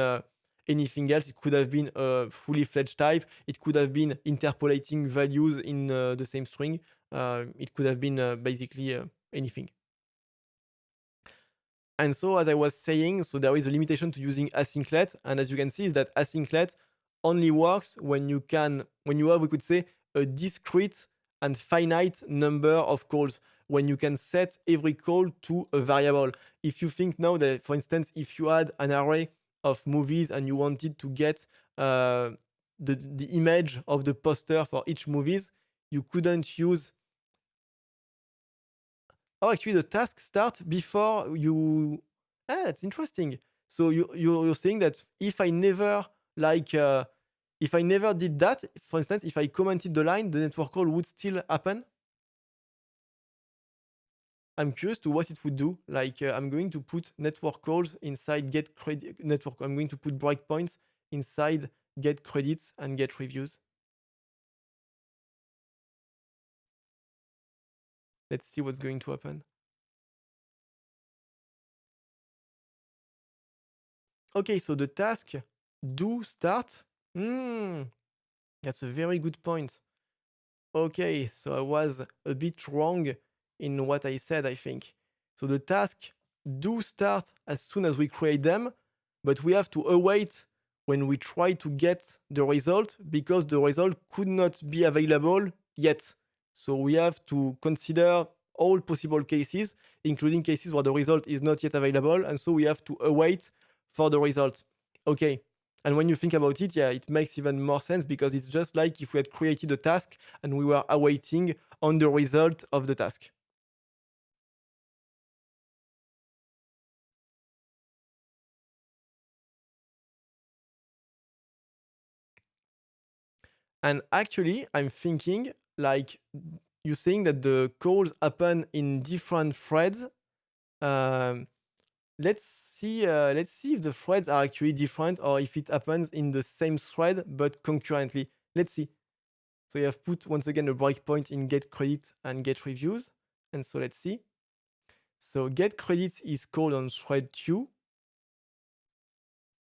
anything else. It could have been a fully fledged type. It could have been interpolating values in the same string. It could have been basically anything. And so, as I was saying, so there is a limitation to using async let, and as you can see, is that async let only works when you have, we could say, a discrete and finite number of calls, when you can set every call to a variable. If you think now that, for instance, if you had an array of movies and you wanted to get the image of the poster for each movies, you couldn't use. Oh, actually, the task start before you. Ah, that's interesting. So you're saying that if I never if I never did that, for instance, if I commented the line, the network call would still happen. I'm curious to what it would do. Like I'm going to put network calls inside get credit network. I'm going to put breakpoints inside get credits and get reviews. Let's see what's going to happen. Okay, so the task do start. That's a very good point. Okay, so I was a bit wrong in what I said, I think. So the task do start as soon as we create them, but we have to await when we try to get the result because the result could not be available yet. So we have to consider all possible cases, including cases where the result is not yet available, and so we have to await for the result. Okay. And when you think about it, yeah, it makes even more sense because it's just like if we had created a task and we were awaiting on the result of the task. And actually, I'm thinking like you're saying that the calls happen in different threads. Um, let's see. Let's see if the threads are actually different or if it happens in the same thread but concurrently. Let's see. So you have put once again a breakpoint in get credit and get reviews, and so let's see. So get credits is called on thread 2,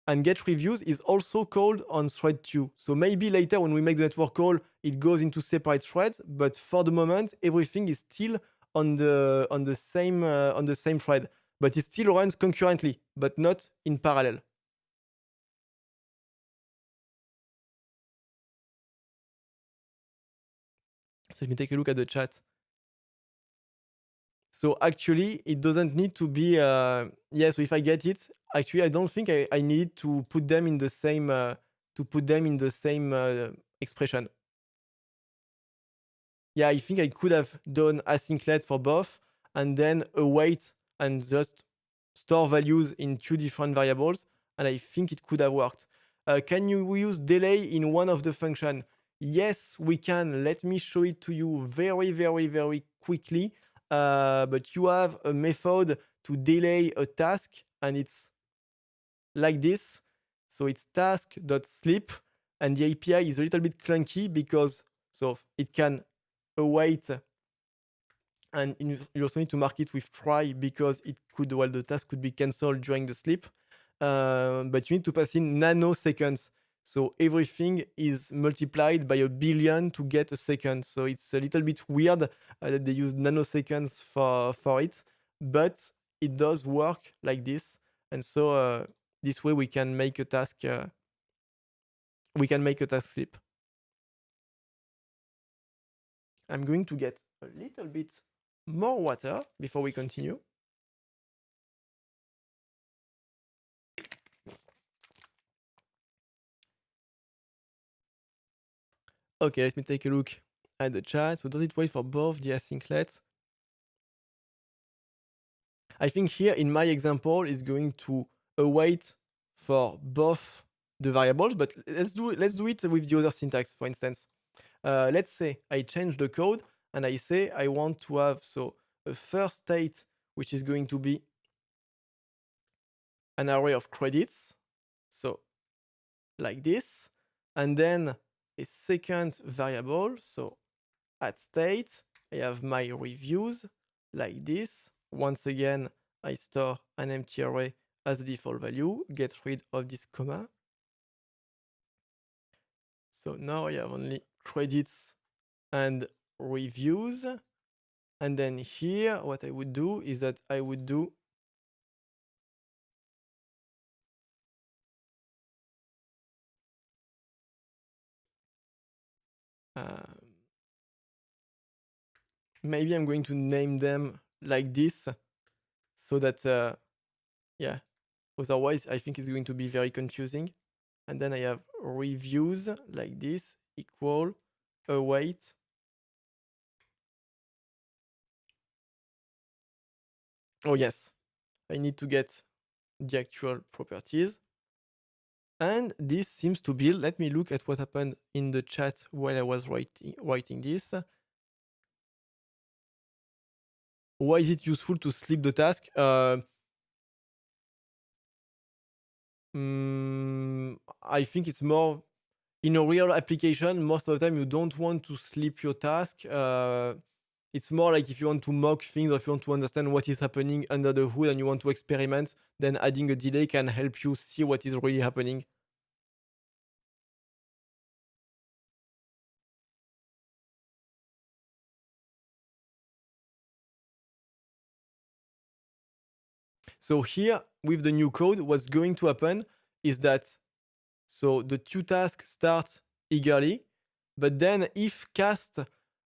and get reviews is also called on thread 2. So maybe later when we make the network call, it goes into separate threads, but for the moment, everything is still on the same thread, but it still runs concurrently, but not in parallel. So let me take a look at the chat. So actually, it doesn't need to be. Yeah. So if I get it, actually, I don't think I need to put them in the same expression. Yeah, I think I could have done async for both, and then await and just store values in two different variables, and I think it could have worked. Can you use delay in one of the function? Yes, we can. Let me show it to you very, very, very quickly. But you have a method to delay a task, and it's like this. So it's task.sleep, and the API is a little bit clunky because so it can await, and you also need to mark it with try because it could, well, the task could be cancelled during the sleep. But you need to pass in nanoseconds. So everything is multiplied by 1,000,000,000 to get a second. So it's a little bit weird that they use nanoseconds for it, but it does work like this. And so this way we can make a task sleep. I'm going to get a little bit more water before we continue. Okay, let me take a look at the chat. So does it wait for both the asynclet? I think here in my example is going to await for both the variables, but let's do it with the other syntax. For instance, let's say I change the code and I say I want to have so a first state which is going to be an array of credits, so like this, and then a second variable, so at state I have my reviews like this. Once again, I store an empty array as a default value, get rid of this comma. So now I have only credits and reviews. And then here, what I would do is that I would do maybe I'm going to name them like this so that, yeah, otherwise I think it's going to be very confusing. And then I have reviews like this equal await. Oh yes, I need to get the actual properties. And this seems to build. Let me look at what happened in the chat while I was writing this. Why is it useful to sleep the task? I think it's more in a real application. Most of the time, you don't want to sleep your task. It's more like if you want to mock things or if you want to understand what is happening under the hood and you want to experiment, then adding a delay can help you see what is really happening. So here, with the new code, what's going to happen is that so the two tasks start eagerly, but then if cast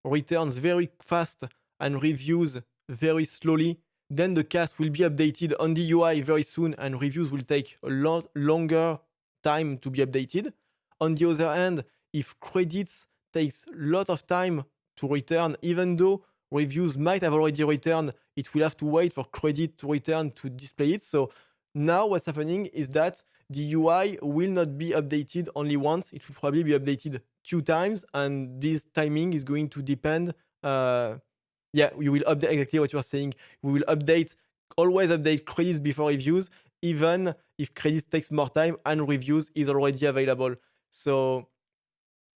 returns very fast and reviews very slowly, then the cast will be updated on the UI very soon and reviews will take a lot longer time to be updated. On the other hand, if credits takes a lot of time to return, even though reviews might have already returned, it will have to wait for credit to return to display it. So now what's happening is that the UI will not be updated only once. It will probably be updated 2 times, and this timing is going to depend. Yeah, we will update exactly what you are saying. We will always update credits before reviews, even if credits takes more time and reviews is already available. So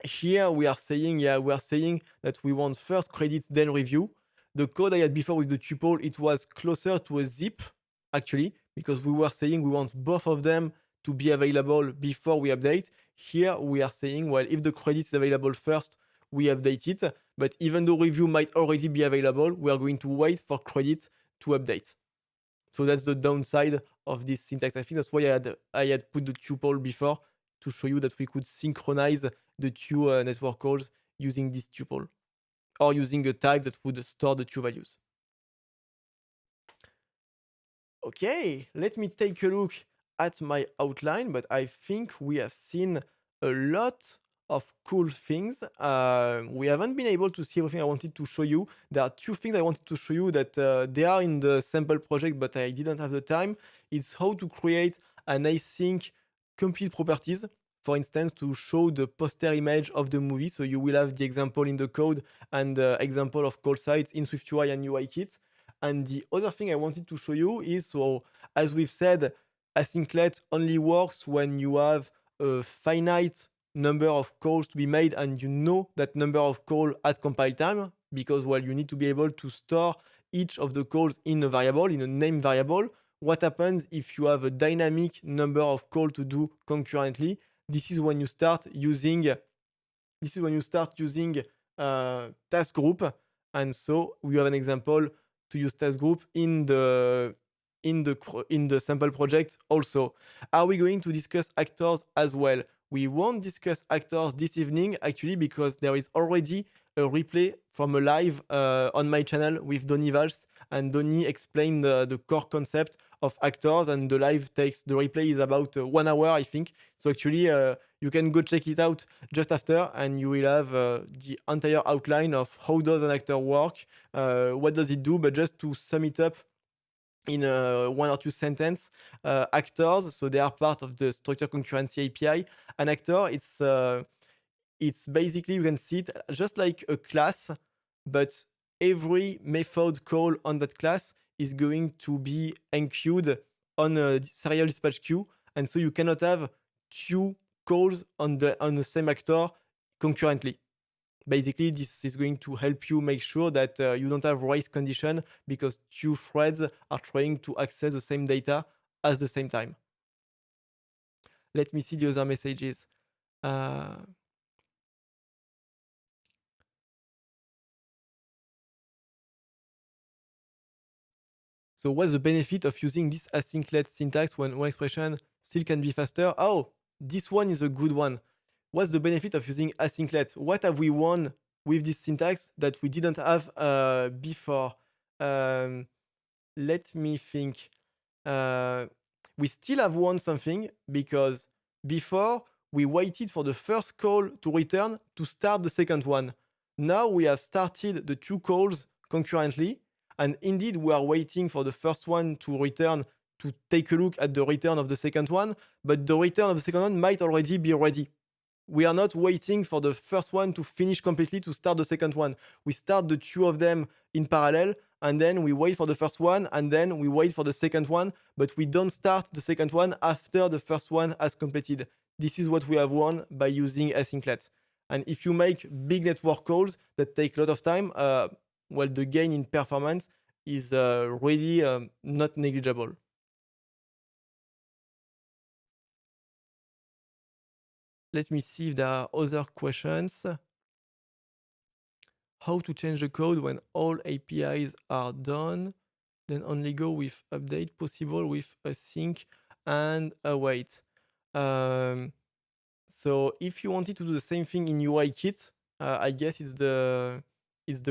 here we are saying, that we want first credits, then review. the code I had before with the tuple, it was closer to a zip, actually, because we were saying we want both of them to be available before we update. Here we are saying, well, if the credit is available first, we update it. But even though review might already be available, we are going to wait for credit to update. So that's the downside of this syntax. I think that's why I had put the tuple before, to show you that we could synchronize the two network calls using this tuple, or using a tag that would store the two values. Okay, let me take a look at my outline, but I think we have seen a lot of cool things. We haven't been able to see everything I wanted to show you. There are two things I wanted to show you that they are in the sample project, but I didn't have the time. It's how to create an async compute properties, for instance, to show the poster image of the movie. So you will have the example in the code and the example of call sites in SwiftUI and UIKit. And the other thing I wanted to show you is, so as we've said, asynclet only works when you have a finite number of calls to be made and you know that number of calls at compile time, because, well, you need to be able to store each of the calls in a variable, in a name variable. What happens if you have a dynamic number of calls to do concurrently? This is when you start using task group. And so we have an example to use task group in the sample project also. Are we going to discuss actors as well? We won't discuss actors this evening, actually, because there is already a replay from a live on my channel with Donny Valls, and Donny explained the core concept of actors, and the replay is about 1 hour, I think. So actually, you can go check it out just after, and you will have the entire outline of how does an actor work, what does it do. But just to sum it up in 1 or 2 sentences, actors, so they are part of the structure concurrency API. An actor, it's basically, you can see it just like a class, but every method call on that class is going to be enqueued on a serial dispatch queue, and so you cannot have two calls on the same actor concurrently. Basically, this is going to help you make sure that you don't have race condition, because two threads are trying to access the same data at the same time. Let me see the other messages. So what's the benefit of using this asynclet syntax when one expression still can be faster? Oh, this one is a good one. What's the benefit of using asynclet? What have we won with this syntax that we didn't have before? Let me think. We still have won something, because before we waited for the first call to return to start the second one. Now we have started the two calls concurrently, and indeed we are waiting for the first one to return to take a look at the return of the second one, but the return of the second one might already be ready. We are not waiting for the first one to finish completely to start the second one. We start the two of them in parallel, and then we wait for the first one, and then we wait for the second one, but we don't start the second one after the first one has completed. This is what we have won by using asynclet. And if you make big network calls that take a lot of time, well, the gain in performance is really not negligible. Let me see if there are other questions. How to change the code when all APIs are done, then only go with update possible with async and await. So if you wanted to do the same thing in UIKit, I guess it's the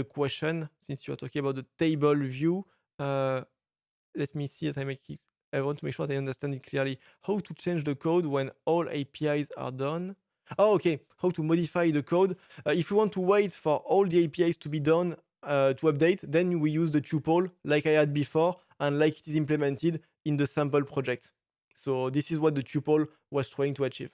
question, since you're talking about the table view. Let me see that I want to make sure that I understand it clearly. How to change the code when all APIs are done. Oh, okay. How to modify the code. If you want to wait for all the APIs to be done to update, then we use the tuple like I had before and like it is implemented in the sample project. So this is what the tuple was trying to achieve.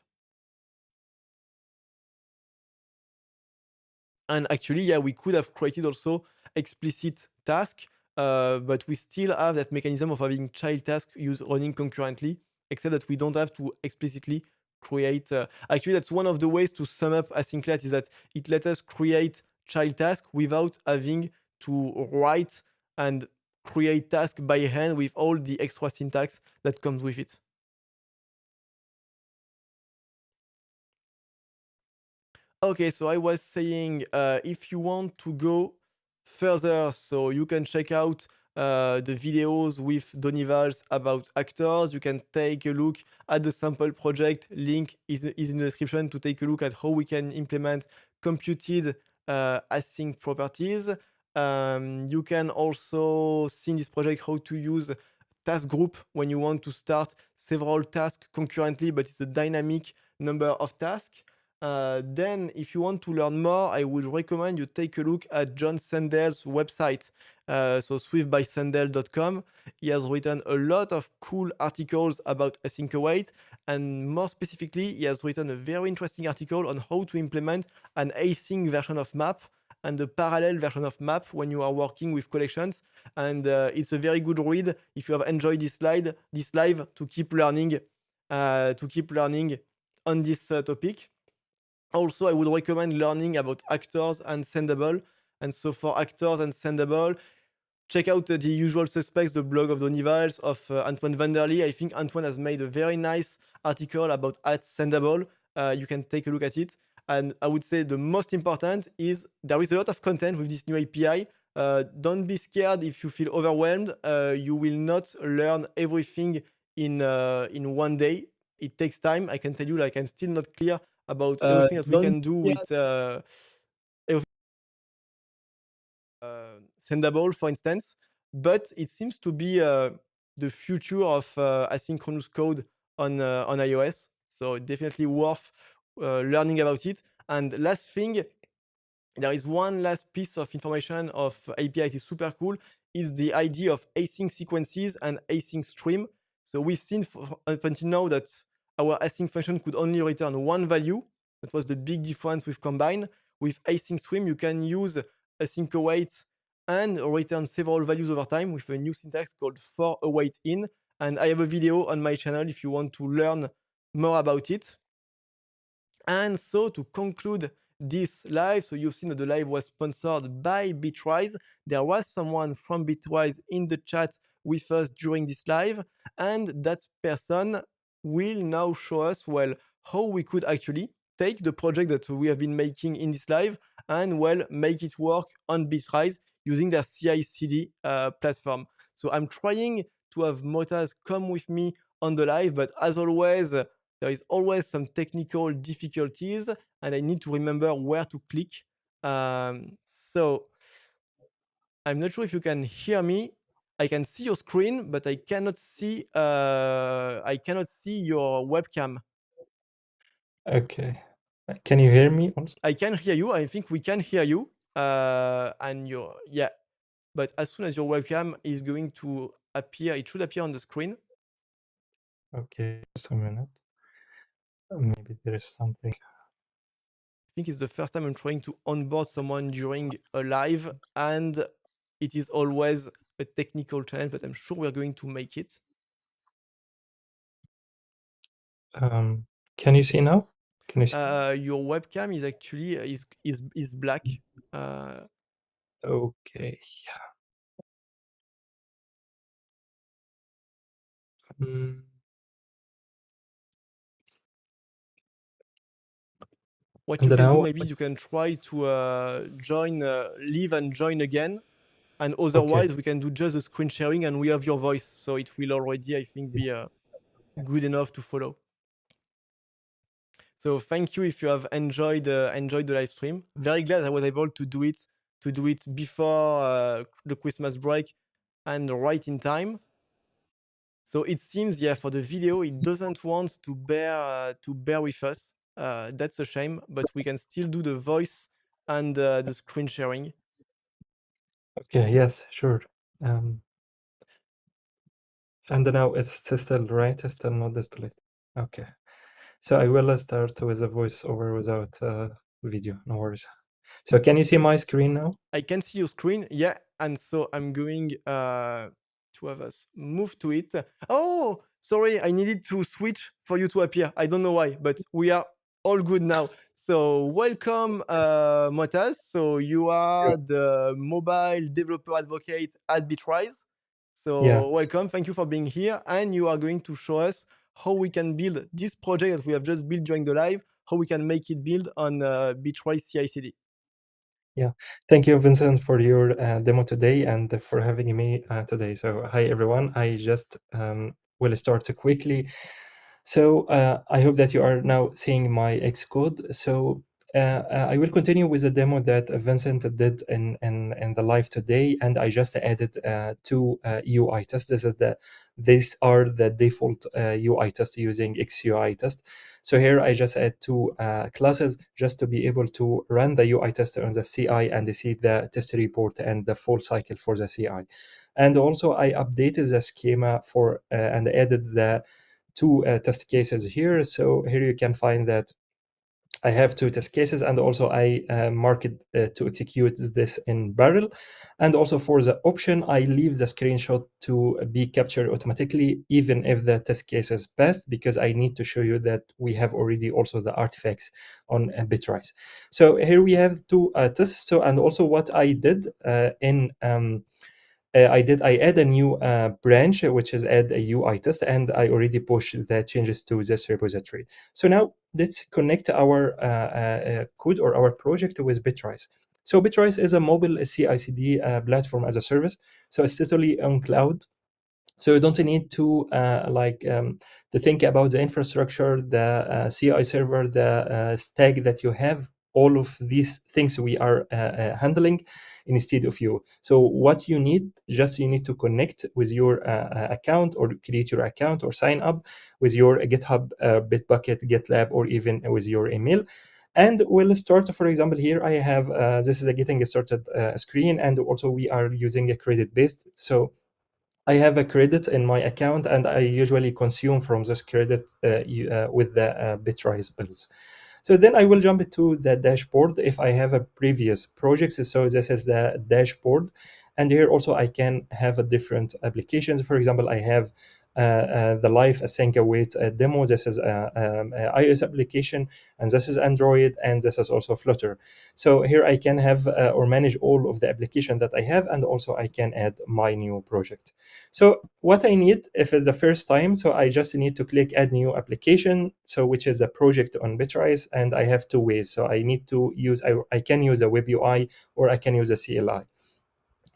And actually, yeah, we could have created also explicit task, but we still have that mechanism of having child task running concurrently, except that we don't have to explicitly create. Actually, that's one of the ways to sum up asynclet, is that it lets us create child task without having to write and create tasks by hand with all the extra syntax that comes with it. Okay, so I was saying, if you want to go further, so you can check out the videos with Donivals about actors. You can take a look at the sample project. Link is in the description to take a look at how we can implement computed async properties. You can also see in this project how to use task group when you want to start several tasks concurrently, but it's a dynamic number of tasks. Then, if you want to learn more, I would recommend you take a look at John Sandel's website, so swiftbysandel.com. He has written a lot of cool articles about async await, and more specifically, he has written a very interesting article on how to implement an async version of map and a parallel version of map when you are working with collections. And it's a very good read if you have enjoyed this live to keep learning, on this topic. Also, I would recommend learning about actors and Sendable. And so for actors and Sendable, check out the usual suspects, the blog of Donivals, of Antoine Vanderly. I think Antoine has made a very nice article about @Sendable. You can take a look at it. And I would say the most important is there is a lot of content with this new API. Don't be scared if you feel overwhelmed. You will not learn everything in one day. It takes time. I can tell you, like, I'm still not clear about everything that we Don't can do yeah, with Sendable, for instance. But it seems to be the future of asynchronous code on iOS. So definitely worth learning about it. And last thing, there is one last piece of information of API that is super cool, is the idea of async sequences and async stream. So we've seen up until now that our async function could only return one value. That was the big difference with combine. With async stream, you can use async await and return several values over time with a new syntax called for await in. And I have a video on my channel if you want to learn more about it. And so to conclude this live, so you've seen that the live was sponsored by Bitwise. There was someone from Bitwise in the chat with us during this live, and that person will now show us, well, how we could actually take the project that we have been making in this live and, well, make it work on Bitwise using their CI/CD platform. So I'm trying to have Motaz come with me on the live, but as always, there is always some technical difficulties and I need to remember where to click. So I'm not sure if you can hear me. I can see your screen, but I cannot see your webcam. okay. Can you hear me also? I can hear you. I think we can hear you. And your yeah, but as soon as your webcam is going to appear, it should appear on the screen. Okay, just a minute. Maybe there is something. I think it's the first time I'm trying to onboard someone during a live, and it is always a technical challenge, but I'm sure we're going to make it. Can you see now? Can you see? Your webcam is actually is black. Okay. What you And can do now, maybe is you can try to join, leave and join again, and okay. otherwise we can do just the screen sharing and we have your voice, so it will already, I think, be good enough to follow. So thank you if you have enjoyed the live stream. Very glad I was able to do it before the Christmas break and right in time. So it seems, yeah, for the video, it doesn't want to bear with us. That's a shame, but we can still do the voice and the screen sharing. Okay, yes, sure. And now it's still right. It's still not displayed. Okay. So I will start with a voiceover without video. No worries. So can you see my screen now? I can see your screen, yeah, and so I'm going to have us move to it. Oh, sorry, I needed to switch for you to appear. I don't know why, but we are all good now. So welcome, Motaz. So you Sure. are the mobile developer advocate at Bitrise. Yeah. So welcome. Thank you for being here. And you are going to show us how we can build this project that we have just built during the live, how we can make it build on Bitrise CI/CD. Yeah. Thank you, Vincent, for your demo today and for having me today. So, hi, everyone. I just will start quickly. So, I hope that you are now seeing my Xcode. So, I will continue with the demo that Vincent did in the live today, and I just added two UI tests. These are the default UI tests using XUI test. So here I just add two classes just to be able to run the UI test on the CI and see the test report and the full cycle for the CI. And also I updated the schema for and added the two test cases here. So here you can find that I have two test cases, and also I mark it to execute this in barrel. And also for the option, I leave the screenshot to be captured automatically, even if the test case is passed, because I need to show you that we have already also the artifacts on Bitrise. So here we have two tests. So, and also what I did I add a new branch, which is add a UI test, and I already pushed the changes to this repository. So now let's connect our code or our project with Bitrise. So Bitrise is a mobile CI/CD platform as a service. So it's totally on cloud. So you don't need to to think about the infrastructure, the CI server, the stack that you have. All of these things we are handling instead of you. So what you need, just you need to connect with your account or create your account or sign up with your GitHub, Bitbucket, GitLab, or even with your email. And we'll start, for example, here I have, this is a getting started screen, and also we are using a credit based. So I have a credit in my account, and I usually consume from this credit with the Bitrise bills. So then I will jump to the dashboard if I have a previous projects. So this is the dashboard, and here also I can have a different applications. For example, I have the live async await demo. This is a iOS application, and this is Android, and this is also Flutter. So here I can have or manage all of the application that I have, and also I can add my new project. So what I need if it's the first time, so I just need to click add new application, so which is a project on Bitrise, and I have two ways. So I need to use, I can use a web UI or I can use a CLI.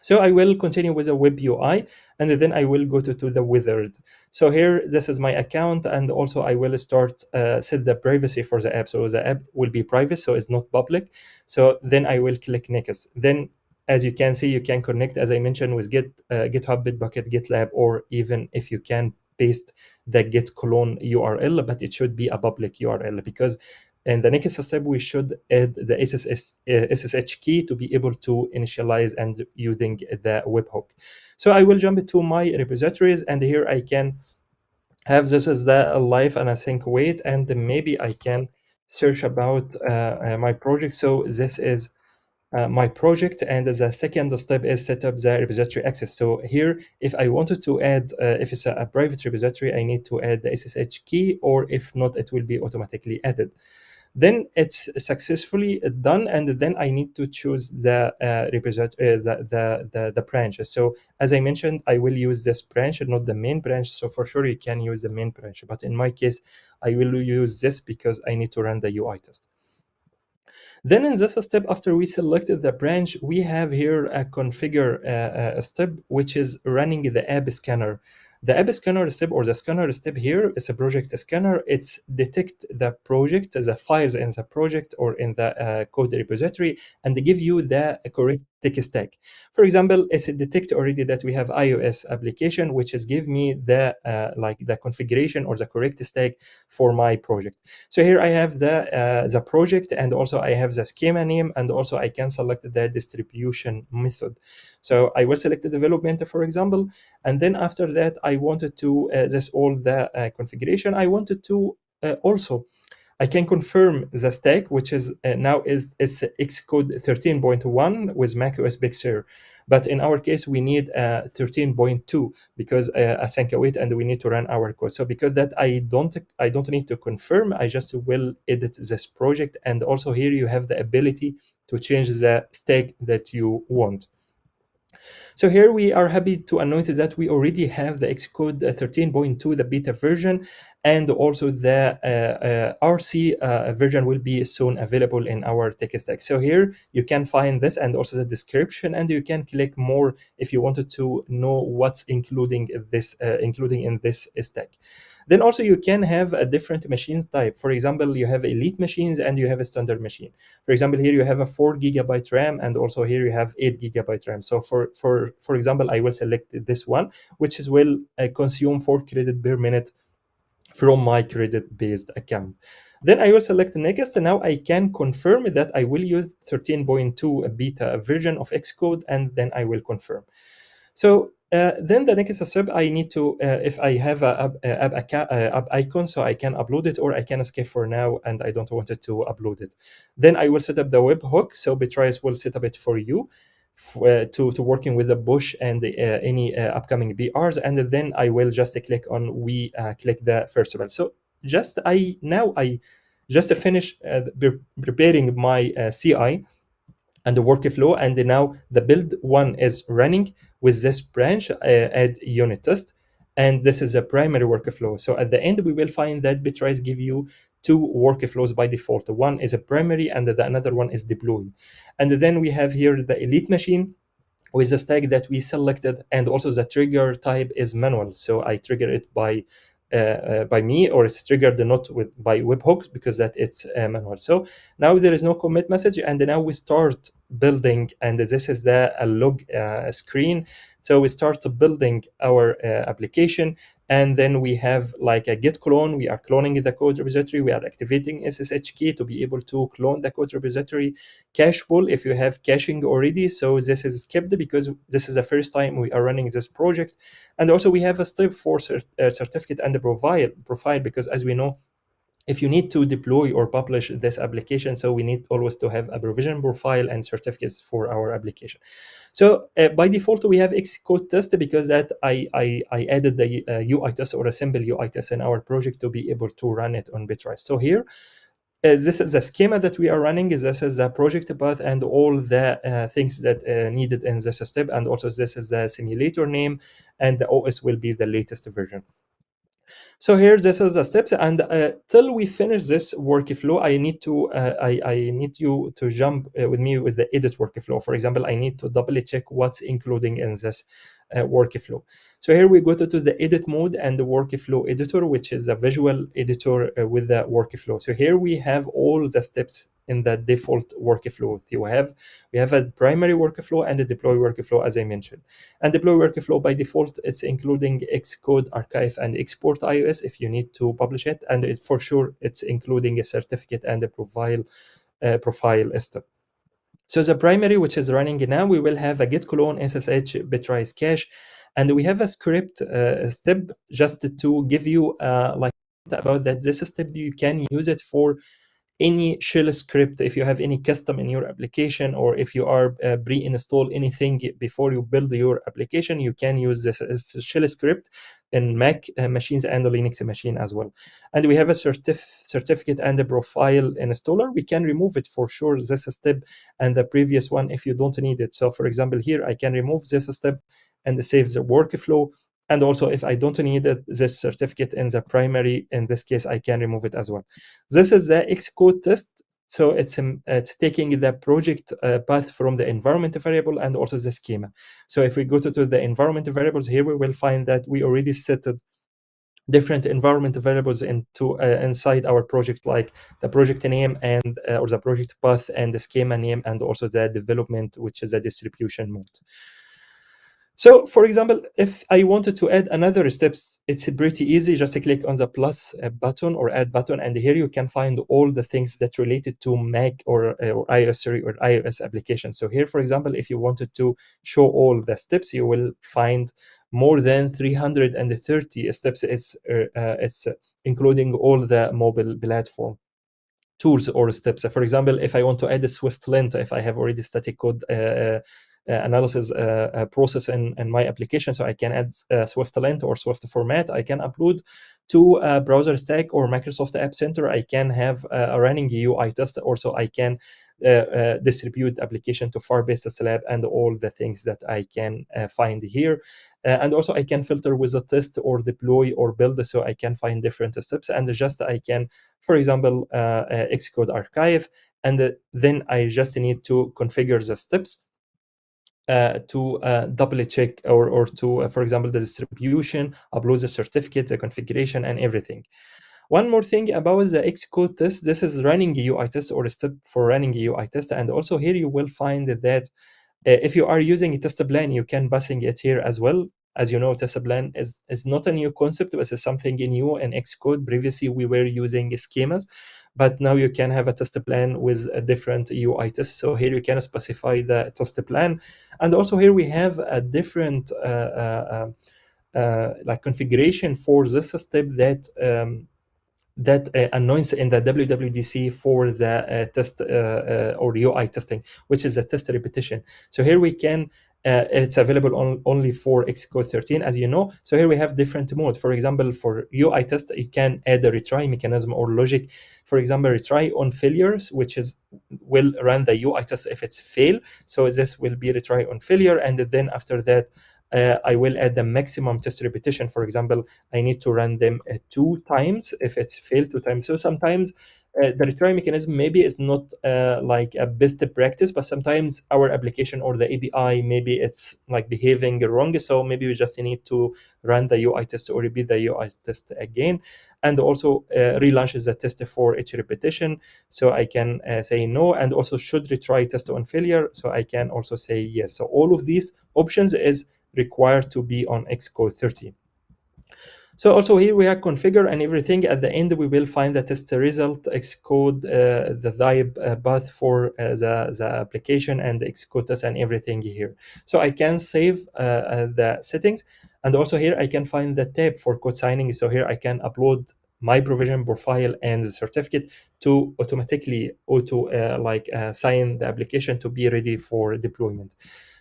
So I will continue with a web UI, and then I will go to the wizard. So here, this is my account, and also I will start set the privacy for the app. So the app will be private, so it's not public. So then I will click next. Then, as you can see, you can connect, as I mentioned, with GitHub, Bitbucket, GitLab, or even if you can paste the git clone URL, but it should be a public URL, because in the next step, we should add the SSH key to be able to initialize and using the webhook. So I will jump to my repositories, and here I can have this as the live and async wait, and maybe I can search about my project. So this is my project, and the second step is set up the repository access. So here, if I wanted to add, if it's a private repository, I need to add the SSH key, or if not, it will be automatically added. Then it's successfully done, and then I need to choose the repository, the branches. So as I mentioned, I will use this branch and not the main branch. So for sure, you can use the main branch, but in my case, I will use this because I need to run the UI test. Then in this step, after we selected the branch, we have here a configure step, which is running the app scanner. The app scanner step, or the scanner step here, is a project scanner. It's detect the project, the files in the project or in the code repository, and they give you the correct tech stack. For example, it's detect already that we have iOS application, which is give me the the configuration or the correct stack for my project. So here I have the project, and also I have the schema name, and also I can select the distribution method. So I will select the development, for example, and then after that I wanted to this all the configuration. I wanted to also I can confirm the stack, which is now is Xcode 13.1 with macOS Big Sur. But in our case, we need 13.2 because async await, and we need to run our code. So because that I don't need to confirm, I just will edit this project. And also here you have the ability to change the stack that you want. So here we are happy to announce that we already have the Xcode 13.2, the beta version, and also the RC version will be soon available in our tech stack. So here you can find this and also the description, and you can click more if you wanted to know what's including in this stack. Then also you can have a different machine type. For example, you have elite machines and you have a standard machine. For example, here you have a 4 GB RAM, and also here you have 8 GB RAM. So for example, I will select this one, which is will consume 4 credit per minute from my credit-based account. Then I will select next, and now I can confirm that I will use 13.2 beta version of Xcode, and then I will confirm. So then the next step, I need to, if I have a app icon, so I can upload it, or I can escape for now, and I don't want it to upload it. Then I will set up the webhook. So Betrayus will set up it for you to working with the push and any upcoming BRs. And then I will just click on click the first one. So I just finish preparing my CI and the workflow, and now the build one is running with this branch add unit test, and this is a primary workflow. So at the end we will find that Bitrise give you two workflows by default. One is a primary and the another one is deploy. And then we have here the elite machine with the stack that we selected, and also the trigger type is manual, so I trigger it by me, or it's triggered not by webhooks because that it's manual. So now there is no commit message, and now we start building, and this is the log screen. So we start building our application, and then we have like a git clone. We are cloning the code repository. We are activating SSH key to be able to clone the code repository. Cache pool if you have caching already. So this is skipped because this is the first time we are running this project. And also we have a step for certificate and a profile, because as we know, if you need to deploy or publish this application, so we need always to have a provision profile and certificates for our application. So by default, we have Xcode test because that I added the UI test or a simple UI test in our project to be able to run it on Bitrise. So here, this is the schema that we are running. This is the project path and all the things that needed in this step. And also this is the simulator name, and the OS will be the latest version. So here, this is the steps, and till we finish this workflow, I need you to jump with me with the edit workflow. For example, I need to double check what's including in this workflow. So here we go to the edit mode and the workflow editor, which is the visual editor with the workflow. So here we have all the steps in the default workflow. We have a primary workflow and a deploy workflow, as I mentioned. And deploy workflow by default, it's including Xcode archive and export iOS if you need to publish it, and for sure it's including a certificate and a profile step. So the primary, which is running now, we will have a git clone SSH Bitrise cache, and we have a script step just to give you like about that. This step, you can use it for any shell script. If you have any custom in your application, or if you are pre-install anything before you build your application, you can use this as a shell script in Mac machines and the Linux machine as well. And we have a certificate and a profile installer. We can remove it for sure, this step and the previous one, if you don't need it. So for example, here I can remove this step and save the workflow. And also, if I don't need this certificate in the primary, in this case, I can remove it as well. This is the Xcode test. So it's taking the project path from the environment variable and also the schema. So if we go to the environment variables, here we will find that we already set different environment variables inside our project, like the project name and or the project path and the schema name, and also the development, which is a distribution mode. So for example, if I wanted to add another steps, it's pretty easy. Just click on the plus button or add button, and here you can find all the things that related to Mac or iOS applications. So here, for example, if you wanted to show all the steps, you will find more than 330 steps. It's including all the mobile platform. tools or steps. For example, if I want to add a SwiftLint, if I have already static code analysis process in my application, so I can add SwiftLint or Swift format. I can upload to Browser Stack or Microsoft App Center. I can have a running UI test. Also, I can distribute application to Firebase Test Lab and all the things that I can find here. And also I can filter with a test or deploy or build, so I can find different steps, and just I can, for example, Xcode archive, and then I just need to configure the steps to double check or to, for example, the distribution, upload the certificate, the configuration, and everything. One more thing about the Xcode test, this is running UI test or a step for running UI test. And also here you will find that if you are using a test plan, you can passing it here as well. As you know, test plan is not a new concept, but it's something new in Xcode. Previously, we were using schemas, but now you can have a test plan with a different UI test. So here you can specify the test plan. And also here we have a different like configuration for this step that announce in the WWDC for the test or UI testing, which is the test repetition. So here we can, it's available only for Xcode 13, as you know. So here we have different modes. For example, for UI test, you can add a retry mechanism or logic. For example, retry on failures, which will run the UI test if it's fail. So this will be retry on failure, and then after that, I will add the maximum test repetition. For example, I need to run them 2 times if it's failed 2 times. So sometimes the retry mechanism maybe is not like a best practice, but sometimes our application or the API, maybe it's like behaving wrong. So maybe we just need to run the UI test or repeat the UI test again. And also relaunches the test for each repetition. So I can say no, and also should retry test on failure. So I can also say yes. So all of these options is required to be on Xcode 13. So also here we have configure and everything. At the end, we will find the test result, Xcode, the type path for the application, and the Xcode test and everything here. So I can save the settings. And also here I can find the tab for code signing. So here I can upload my provision profile and the certificate to automatically sign the application to be ready for deployment.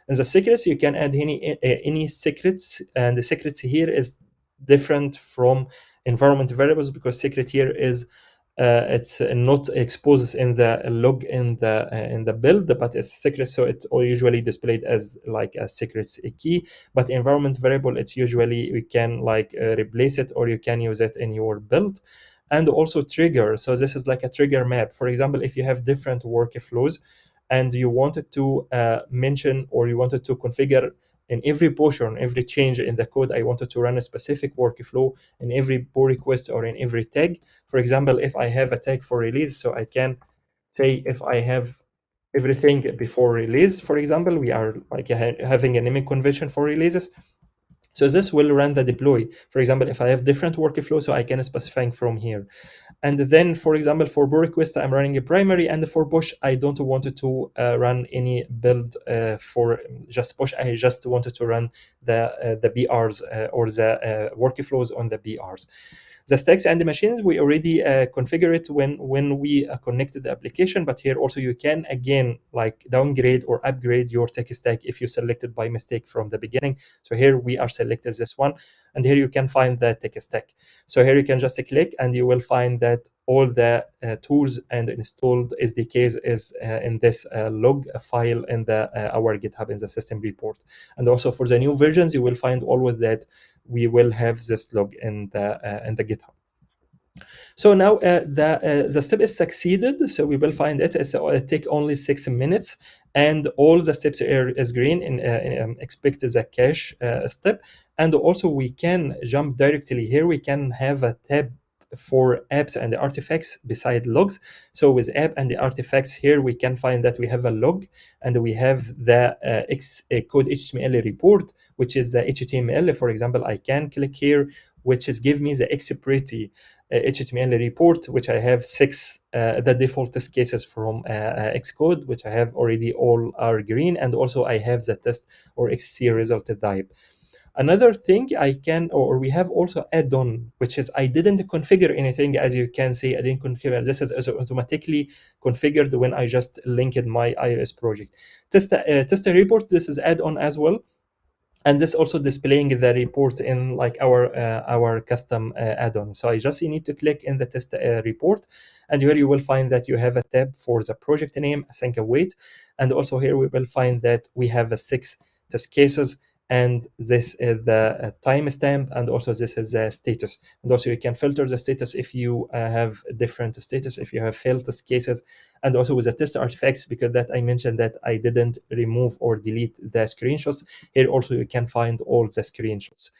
And the secrets, you can add any secrets, and the secrets here is different from environment variables, because secret here is it's not exposed in the log in the build, but it's secret, so it's usually displayed as like a secrets key. But environment variable, it's usually you can like replace it, or you can use it in your build. And also trigger, so this is like a trigger map. For example, if you have different workflows and you wanted to mention, or you wanted to configure in every portion, every change in the code, I wanted to run a specific workflow in every pull request or in every tag. For example, if I have a tag for release, so I can say if I have everything before release, for example, we are like having a naming convention for releases. So this will run the deploy. For example, if I have different workflow, so I can specify from here. And then, for example, for pull request, I'm running a primary, and for push, I don't want to run any build for just push. I just wanted to run the BRs or the workflows on the BRs. The stacks and the machines, we already configure it when we connected the application, but here also you can again like downgrade or upgrade your tech stack if you selected by mistake from the beginning. So here we are selected this one, and here you can find the tech stack. So here you can just click and you will find that all the tools and installed SDKs is in this log file in the our GitHub in the system report. And also for the new versions, you will find always that we will have this log in the GitHub. So now the step is succeeded. So we will find it. It take only 6 minutes, and all the steps is green. And expect the cache step. And also we can jump directly here. We can have a tab for apps and artifacts beside logs. So with app and the artifacts here, we can find that we have a log, and we have the code HTML report, which is the HTML. For example, I can click here, which is give me the XPretty HTML report, which I have 6 the default test cases from Xcode, which I have already all are green, and also I have the test or XC result type. Another thing I can, or we have also add-on, which is I didn't configure anything. As you can see, I didn't configure. This is automatically configured when I just linked my iOS project. Test a report. This is add-on as well, and this also displaying the report in like our custom add-on. So I just need to click in the test report, and here you will find that you have a tab for the project name, async await, and also here we will find that we have a 6 test cases, and this is the timestamp, and also this is the status. And also you can filter the status if you have different status, if you have failed test cases, and also with the test artifacts, because that I mentioned that I didn't remove or delete the screenshots. Here also you can find all the screenshots.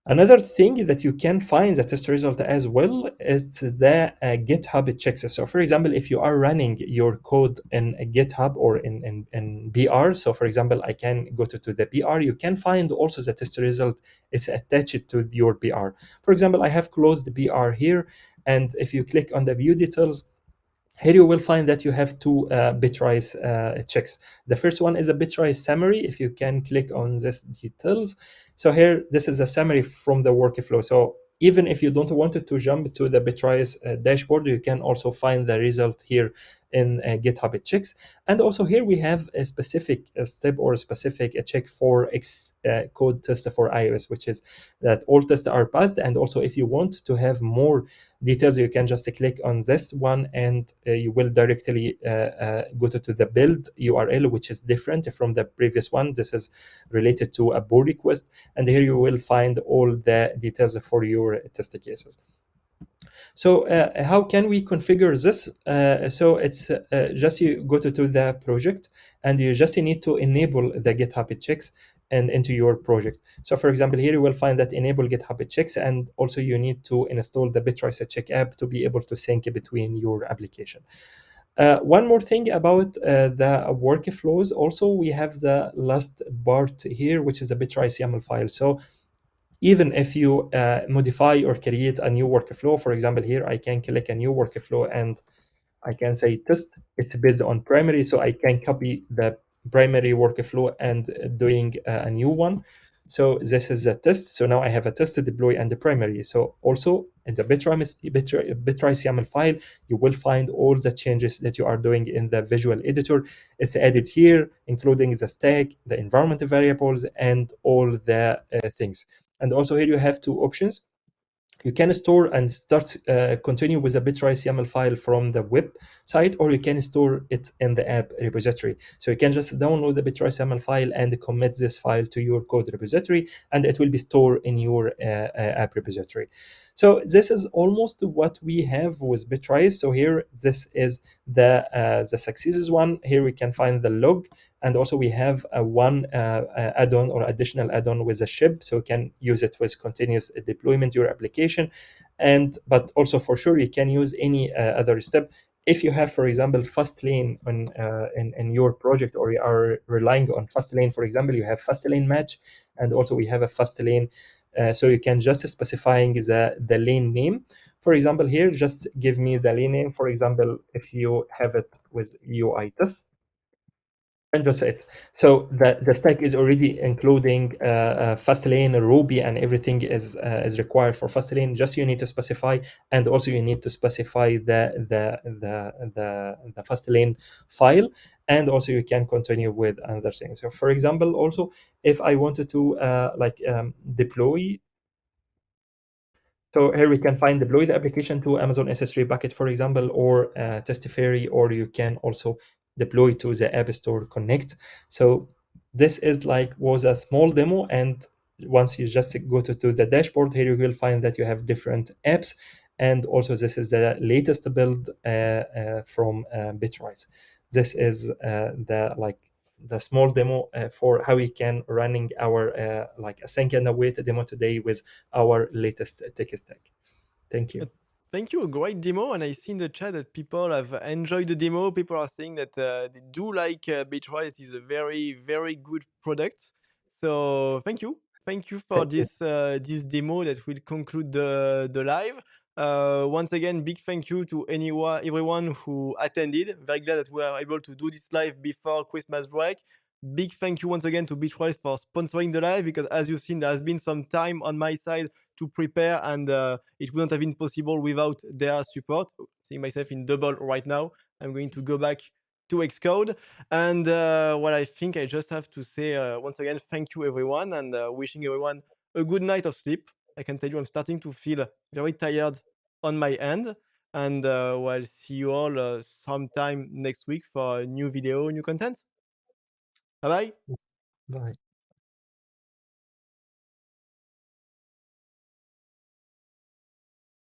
Another thing that you can find the test result as well is the GitHub checks. So for example, if you are running your code in GitHub or in BR, so for example, I can go to the BR, you can find also the test result is attached to your BR. For example, I have closed the BR here, and if you click on the view details, here you will find that you have two Bitrise checks. The first one is a Bitrise summary. If you can click on this details. So here, this is a summary from the workflow. So even if you don't want to jump to the Bitrise dashboard, you can also find the result here in GitHub checks. And also here we have a specific step or a specific check for code test for iOS, which is that all tests are passed. And also if you want to have more details, you can just click on this one, and you will directly go to the build URL, which is different from the previous one. This is related to a pull request, and here you will find all the details for your test cases. So how can we configure this? So it's just you go to the project, and you just need to enable the GitHub checks and into your project. So for example, here you will find that enable GitHub checks, and also you need to install the Bitrise check app to be able to sync between your application. One more thing about the workflows, also we have the last part here, which is a Bitrise YAML file. So even if you modify or create a new workflow, for example, here I can click a new workflow and I can say test. It's based on primary, so I can copy the primary workflow and doing a new one. So this is a test. So now I have a test to deploy and the primary. So also in the Bitrise YAML file, you will find all the changes that you are doing in the visual editor. It's added here, including the stack, the environment variables, and all the things. And also here you have two options. You can store and start continue with a Bitrise YAML file from the website, or you can store it in the app repository. So you can just download the Bitrise YAML file and commit this file to your code repository, and it will be stored in your app repository. So this is almost what we have with Bitrise. So here, this is the successes one. Here we can find the log, and also we have a one add-on or additional add-on with a ship, so you can use it with continuous deployment your application. And but also for sure you can use any other step. If you have, for example, Fastlane in your project, or you are relying on Fastlane, for example, you have Fastlane match, and also we have a Fastlane. So you can just specifying the lane name. For example, here, just give me the lane name. For example, if you have it with UI test, and that's it. So the stack is already including Fastlane, Ruby, and everything is required for Fastlane. Just you need to specify, and also you need to specify the Fastlane file, and also you can continue with another thing. So for example, also if I wanted to deploy. So here we can find deploy the application to Amazon S3 bucket, for example, or Testaferry, or you can also deploy to the App Store Connect. So this is like was a small demo, and once you just go to the dashboard, here you will find that you have different apps, and also this is the latest build from Bitrise. This is the small demo for how we can running our like async and await demo today with our latest tech stack. Thank Uh, you. Thank you, a great demo, and I see in the chat that people have enjoyed the demo. People are saying that they do like Bitrise. It is a very, very good product. So thank you for Thank you. this demo that will conclude the live. Once again, big thank you to everyone who attended. Very glad that we are able to do this live before Christmas break. big thank you once again to Bitwise for sponsoring the live, because as you've seen, there has been some time on my side to prepare, and it wouldn't have been possible without their support. Seeing myself in double right now, I'm going to go back to Xcode. And what I think I just have to say once again, thank you everyone, and wishing everyone a good night of sleep. I can tell you I'm starting to feel very tired on my end. And well, see you all sometime next week for a new video, new content. Bye bye. Bye.